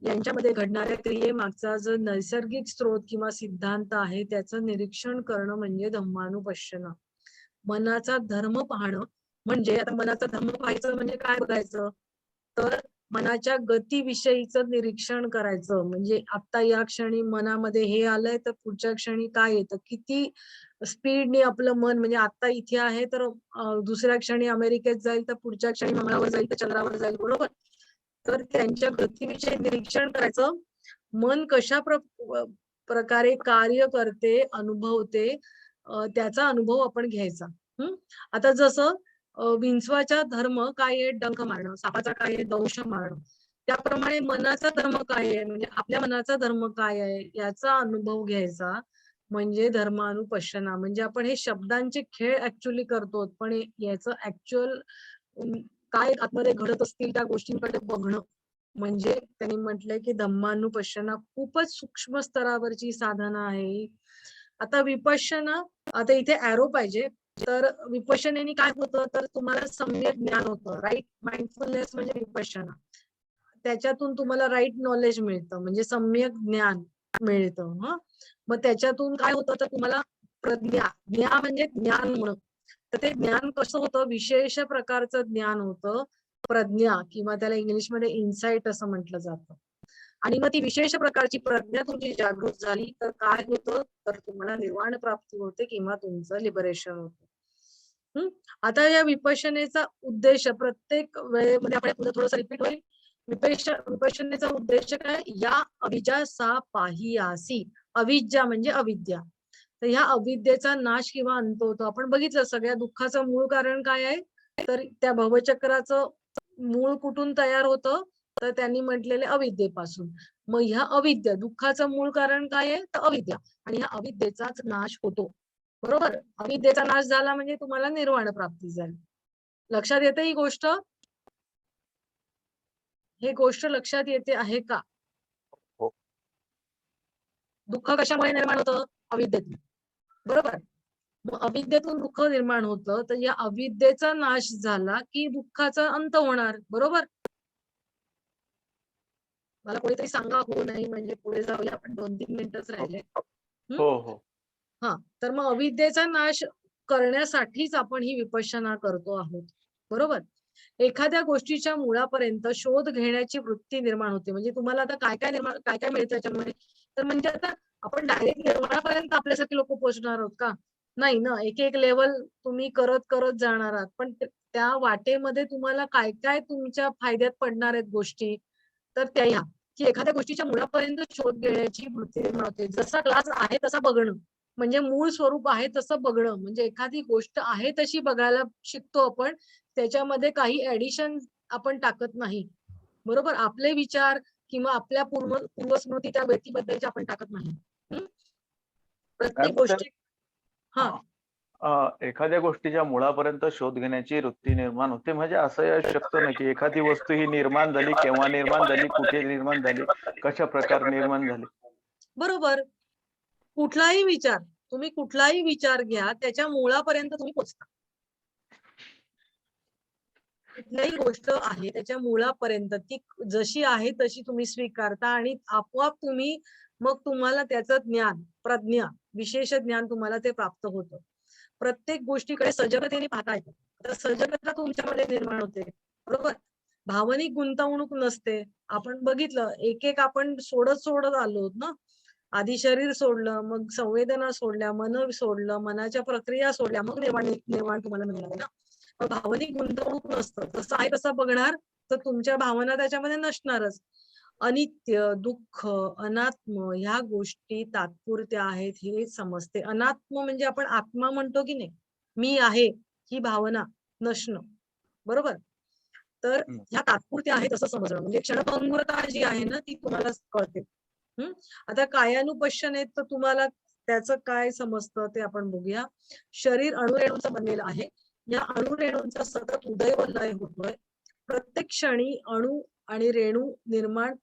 यांच्यामध्ये घडणाऱ्या क्रियेमागचा जो नैसर्गिक स्रोत किंवा सिद्धांत आहे त्याचं निरीक्षण करणं म्हणजे धम्मानुपश्यना. मनाचा धर्म पाहणं म्हणजे, आता मनाचा धर्म पाहायचं म्हणजे काय बघायचं, तर मनाच्या गतीविषयीचं निरीक्षण करायचं. म्हणजे आता या क्षणी मनामध्ये हे आलंय तर पुढच्या क्षणी काय येतं, किती स्पीडने आपलं मन, म्हणजे आता इथे आहे तर दुसऱ्या क्षणी अमेरिकेत जाईल, तर पुढच्या क्षणी मंगळावर जाईल, तर चंद्रावर जाईल, बरोबर. तर त्यांच्या गतीविषयी निरीक्षण करायचं. मन कशा प्रकारे कार्य करते, अनुभवते, त्याचा अनुभव आपण घ्यायचा. आता जसं विंचवाचा धर्म काय आहे? डंख मारणं. सापाचा काय आहे? दंश मारणं. त्याप्रमाणे मनाचा धर्म काय आहे, म्हणजे आपल्या मनाचा धर्म काय आहे याचा अनुभव घ्यायचा म्हणजे धर्मानुपश्यना. म्हणजे आपण हे शब्दांचे खेळ ऍक्च्युअली करतो, पण याचं ऍक्च्युअल काय आतमध्ये घडत असतील त्या गोष्टींकडे बघणं म्हणजे त्यांनी म्हटलंय की धम्मानुपश्यना खूपच सूक्ष्म स्तरावरची साधना आहे. आता विपश्यना, आता इथे ऍरो पाहिजे. तर विपश्यनेने काय होतं, तर तुम्हाला सम्यक ज्ञान होतं. राईट माइंडफुलनेस म्हणजे विपश्यना. त्याच्यातून तुम्हाला राईट नॉलेज मिळतं, म्हणजे सम्यक ज्ञान मिळतं. मग त्याच्यातून काय होतं, तर तुम्हाला प्रज्ञा, ज्ञा म्हणजे ज्ञान होणं. तर ते ज्ञान कसं होतं? विशेष प्रकारचं ज्ञान होतं, प्रज्ञा, किंवा त्याला इंग्लिशमध्ये इन्साइट असं म्हटलं जातं. आणि मग ती विशेष प्रकारची प्रज्ञा तुमची जागृत झाली तर काय होतं, तर तुम्हाला निर्वाण प्राप्ती होते किंवा तुमचं लिबरेशन होतं. आता या विपश्यनेचा उद्देश प्रत्येक वेळेमध्ये आपण थोडंसं रिपीट होईल. विपश्यनेचा उद्देश काय? या अविद्या सा पाहियासी. अविद्या म्हणजे अविद्या. तर ह्या अविद्येचा नाश किंवा अंत होतो. आपण बघितलं सगळ्या दुःखाचं मूळ कारण काय आहे, तर त्या भवचक्राचं मूळ कुठून तयार होतं, तर त्यांनी म्हटलेले अविद्येपासून. मग ह्या अविद्या, दुःखाचं मूळ कारण काय आहे, तर अविद्या, आणि ह्या अविद्येचाच नाश होतो, बरोबर. अविद्येचा नाश झाला म्हणजे तुम्हाला निर्वाण प्राप्ती झाली. लक्षात येते ही गोष्ट? ही गोष्ट लक्षात येते आहे का? हो. दुःख कशामुळे निर्माण होतं? अविद्येतून, बरोबर. मग अविद्येतून दुःख निर्माण होतं, तर या अविद्येचा नाश झाला की दुःखाचा अंत होणार, बरोबर. मला कोणीतरी सांगा हो नाही, म्हणजे पुढे जाऊया आपण. 2-3 मिनिटच राहिले. हो हो. हा, तर मग अविद्येचा नाश करण्यासाठीच आपण ही विपश्यना करतो आहोत, बरोबर. एखाद्या गोष्टीच्या मुळापर्यंत शोध घेण्याची वृत्ती निर्माण होते. म्हणजे तुम्हाला आता काय काय मिळतं त्याच्यामुळे, तर म्हणजे आता आपण डायरेक्ट निर्माणापर्यंत आपल्यासाठी लोक पोहोचणार आहोत का? नाही ना, एक एक लेवल तुम्ही करत करत जाणार आहात. पण त्या वाटेमध्ये तुम्हाला काय काय तुमच्या फायद्यात पडणार आहेत गोष्टी, तर त्या ह्या की एखाद्या गोष्टीच्या मुळापर्यंत शोध घेण्याची वृत्ती निर्माण होते. जसा क्लास आहे तसा बघणं, म्हणजे मूळ स्वरूप आहे तसं बघणं. म्हणजे एखादी गोष्ट आहे तशी बघायला शिकतो आपण, त्याच्यामध्ये काही ऍडिशन आपण टाकत नाही. बरोबर, आपले विचार किंवा आपल्या पूर्वस्मृती त्या व्यक्तीबद्दलच्या आपण टाकत नाही. प्रत्येक गोष्टी हा एखाद्या गोष्टीच्या मुळापर्यंत शोध घेण्याची वृत्ती निर्माण होते, म्हणजे असं या शकतं ना की एखादी वस्तू ही निर्माण झाली, केव्हा निर्माण झाली, कुठे निर्माण झाली, कशा प्रकारे निर्माण झाली. बरोबर, तुम्ही कुठलाही विचार घ्या, त्याच्या मुळापर्यंत तुम्ही पोचता. कुठलीही गोष्ट आहे त्याच्या मुळापर्यंत ती जशी आहे तशी तुम्ही स्वीकारता आणि आपोआप तुम्ही मग तुम्हाला त्याचं ज्ञान, प्रज्ञा, विशेष ज्ञान तुम्हाला ते प्राप्त होतं. प्रत्येक गोष्टीकडे सजगतेने पाहता येतं. तर सजगता तुमच्यामध्ये निर्माण होते. बरोबर, भावनिक गुंतवणूक नसते. आपण बघितलं एक एक आपण सोडत आलो ना. आधी शरीर सोडलं, मग संवेदना सोडल्या, मन सोडलं, मनाच्या प्रक्रिया सोडल्या, मग निर्वाण तुम्हाला मिळालं ना. भावनिक गुंतवणूक नसतं, जसं आहे तसं बघणार तर तुमच्या भावना त्याच्यामध्ये नसणारच. अनित्य, दुःख, अनात्म ह्या गोष्टी तात्पुरत्या आहेत हे समजते. अनात्म म्हणजे आपण आत्मा म्हणतो की नाही, मी आहे ही भावना नसणं. बरोबर, तर ह्या तात्पुरत्या आहेत असं समजणं, म्हणजे क्षणभंगुरता जी आहे ना ती तुम्हाला कळते. आता कायानुपश्यनेत तर तुम्हाला त्याचं काय समजतं ते आपण बघूया. शरीर अणुरेणूंचं बनलेलं आहे. या अणुरेणूंचा सतत उदय व लय होतोय. प्रत्येक क्षणी अणु आणि रेणू निर्माण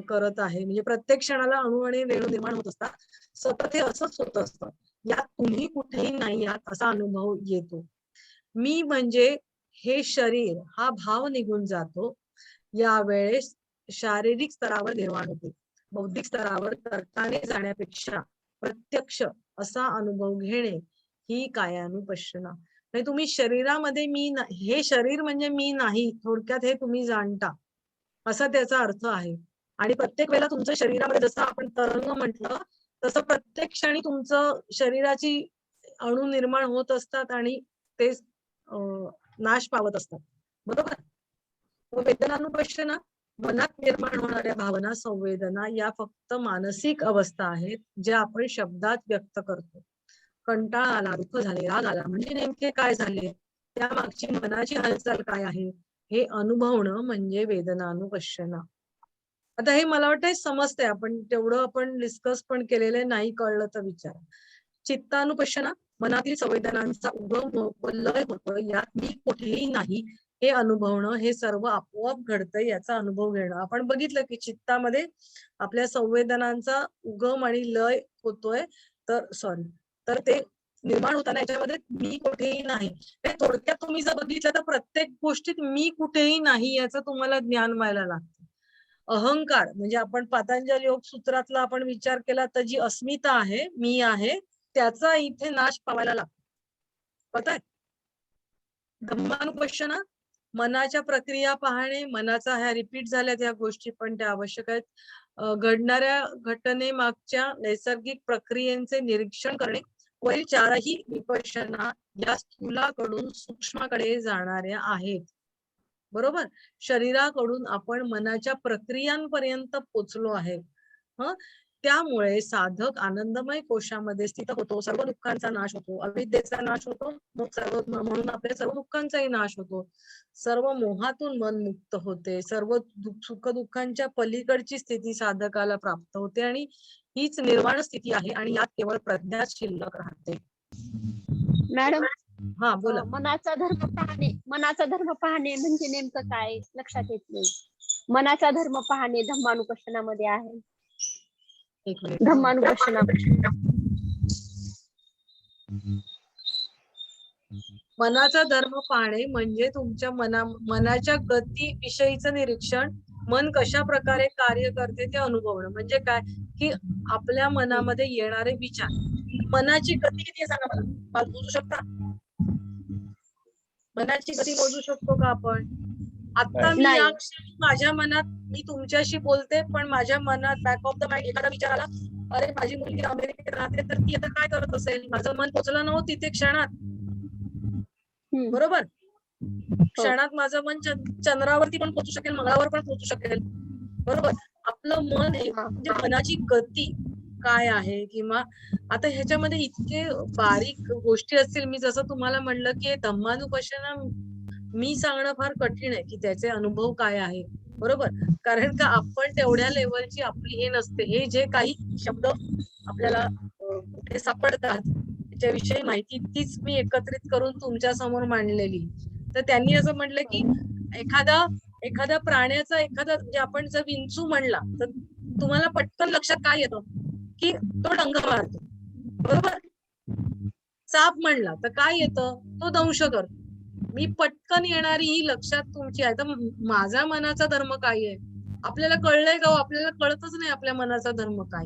करत आहे. म्हणजे प्रत्येक क्षणाला अणु आणि रेणू निर्माण होत असतात. सतत हे असंच होत असतं. यात तुम्ही कुठेही नाही आहात असा अनुभव येतो. मी म्हणजे हे शरीर हा भाव निघून जातो. यावेळेस शारीरिक स्तरावर निर्माण होते. बौद्धिक स्तरावर तर्काने जाण्यापेक्षा प्रत्यक्ष असा अनुभव घेणे ही कायानुपश्यना. म्हणजे तुम्ही शरीरामध्ये हे शरीर म्हणजे मी नाही, थोडक्यात हे तुम्ही जाणता असा त्याचा अर्थ आहे. आणि प्रत्येक वेळेला तुमच्या शरीरामध्ये जसं आपण तरंग म्हटलं तसं प्रत्येक क्षणी तुमचं शरीराची अणु निर्माण होत असतात आणि ते नाश पावत असतात. बरोबर, वेदनानुपश्यना मनात निर्माण होणाऱ्या भावना, संवेदना या फक्त मानसिक अवस्था आहेत ज्या आपण शब्दात व्यक्त करतो. कंटाळा आला, दुःख झाले, राग आला म्हणजे नेमके काय झाले, त्या मागची मनाची हालचाल काय आहे हे अनुभवणं म्हणजे वेदनानुपश्यना. आता हे मला वाटतं समजतंय, आपण तेवढं आपण डिस्कस पण केलेलं नाही, कळलं तर विचार. चित्तानुपश्यना मनातील संवेदनांचा उगम व लय होतो, यात मी कुठेही नाही हे अनुभवणं, हे सर्व आपोआप घडतंय याचा अनुभव घेणं. आपण बघितलं की चित्तामध्ये आपल्या संवेदनांचा उगम आणि लय होतोय, तर ते निर्माण होताना याच्यामध्ये मी कुठेही नाही. थोडक्यात तुम्ही जर बघितलं तर प्रत्येक गोष्टीत मी कुठेही नाही याचं तुम्हाला ज्ञान व्हायला लागतं. अहंकार म्हणजे आपण पतंजली योग सूत्रातला आपण विचार केला तर जी अस्मिता आहे, मी आहे, त्याचा इथे नाश पावायला लागतो. पताय. धम्मानुपश्यना मनाच्या प्रक्रिया पाहणे, मनाचा ह्या रिपीट झाल्यात ह्या गोष्टी पण त्या आवश्यक आहेत. घडणाऱ्या घटनेमागच्या नैसर्गिक प्रक्रियेचे निरीक्षण करणे. वरील चारही विपश्यना या स्थूलाकडून सूक्ष्माकडे जाणाऱ्या आहेत. बरोबर, शरीराकडून आपण मनाच्या प्रक्रियांपर्यंत पोचलो आहे. त्यामुळे साधक आनंदमय कोशामध्ये स्थित होतो, सर्व दुःखांचा नाश होतो, अविद्येचा नाश होतो, म्हणून आपल्या सर्व दुःखांचाही नाश होतो, सर्व मोहातून मन मुक्त होते, सर्व सुख दुःखांच्या पलीकडची स्थिती साधकाला प्राप्त होते आणि हीच निर्वाण स्थिती आहे आणि यात केवळ प्रज्ञाच शिल्लक राहते. मॅडम, हा बोला. मनाचा धर्म पाहणे म्हणजे नेमकं काय लक्षात येत नाही. मनाचा धर्म पाहणे धम्मानुपश्यनामध्ये आहे. धम्मानुपश्यनामध्ये मनाचा धर्म पाहणे म्हणजे तुमच्या मनाच्या गती विषयीचं निरीक्षण, मन कशा प्रकारे कार्य करते ते अनुभवणं. म्हणजे काय की आपल्या मनामध्ये येणारे विचार, मनाची गती किती सांगा मला बोलू शकता? मनाची गती मोजू शकतो का आपण? आता मी नाही. या क्षणी माझ्या मनात मी तुमच्याशी बोलते, पण माझ्या मनात बॅक ऑफ द माइंड एखादा विचार आला, अरे माझी मुलगी अमेरिकेत राहते तर ती आता काय करत असेल? माझं मन पोचलं नव्हतं तिथे क्षणात, हम्म. बरोबर? क्षणात माझं मन चंद्रावरती पण पोहोचू शकेल, मंगळावर पण पोहोचू शकेल, बरोबर? आपलं मन म्हणजे मनाची गती काय आहे, किंवा आता ह्याच्यामध्ये इतके बारीक गोष्टी असतील. मी जसं तुम्हाला म्हणलं की धम्मानुपश्यना मी सांगणं फार कठीण आहे की त्याचे अनुभव काय आहे, बरोबर? कारण का आपण तेवढ्या लेवलची आपली हे नसते. हे जे काही शब्द आपल्याला कुठे सापडतात त्याच्याविषयी माहिती तीच मी एकत्रित करून तुमच्या समोर मांडलेली. तर त्यांनी असं म्हटलं की एखादा प्राण्याचा म्हणजे आपण जर विंचू म्हणला तर तुम्हाला पटकन लक्षात काय येतं की तो डंग मारतो, बरोबर? साप म्हणला तर काय येतं? तो दंश करतो. मी पटकन येणारी ही लक्षात तुमची आहे. तर माझा मनाचा धर्म काय आहे? आपल्याला कळलंय का? आपल्याला कळतच नाही आपल्या मनाचा धर्म काय.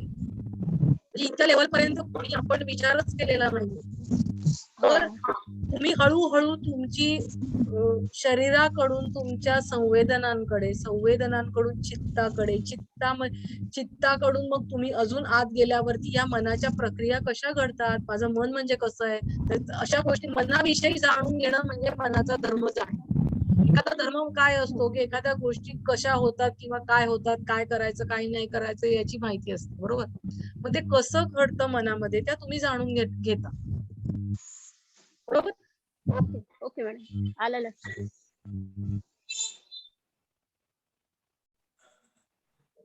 इतक्या लेवल पर्यंत कोणी आपण विचारच केलेला नाही. तर तुम्ही हळूहळू तुमची शरीराकडून तुमच्या संवेदनांकडून चित्ताकडून मग तुम्ही अजून आत गेल्यावरती या मनाच्या प्रक्रिया कशा घडतात, माझं मन म्हणजे कसं आहे, तर अशा गोष्टी मनाविषयी जाणून घेणं म्हणजे मनाचा धर्मच आहे. एखादा धर्म काय असतो की एखाद्या गोष्टी कशा होतात किंवा काय होतात, काय करायचं काय नाही करायचं याची माहिती असते, बरोबर? मग ते कसं घडतं मनामध्ये त्या तुम्ही जाणून घेता, बरोबर? ओके ओके मॅडम, आलं लक्षात.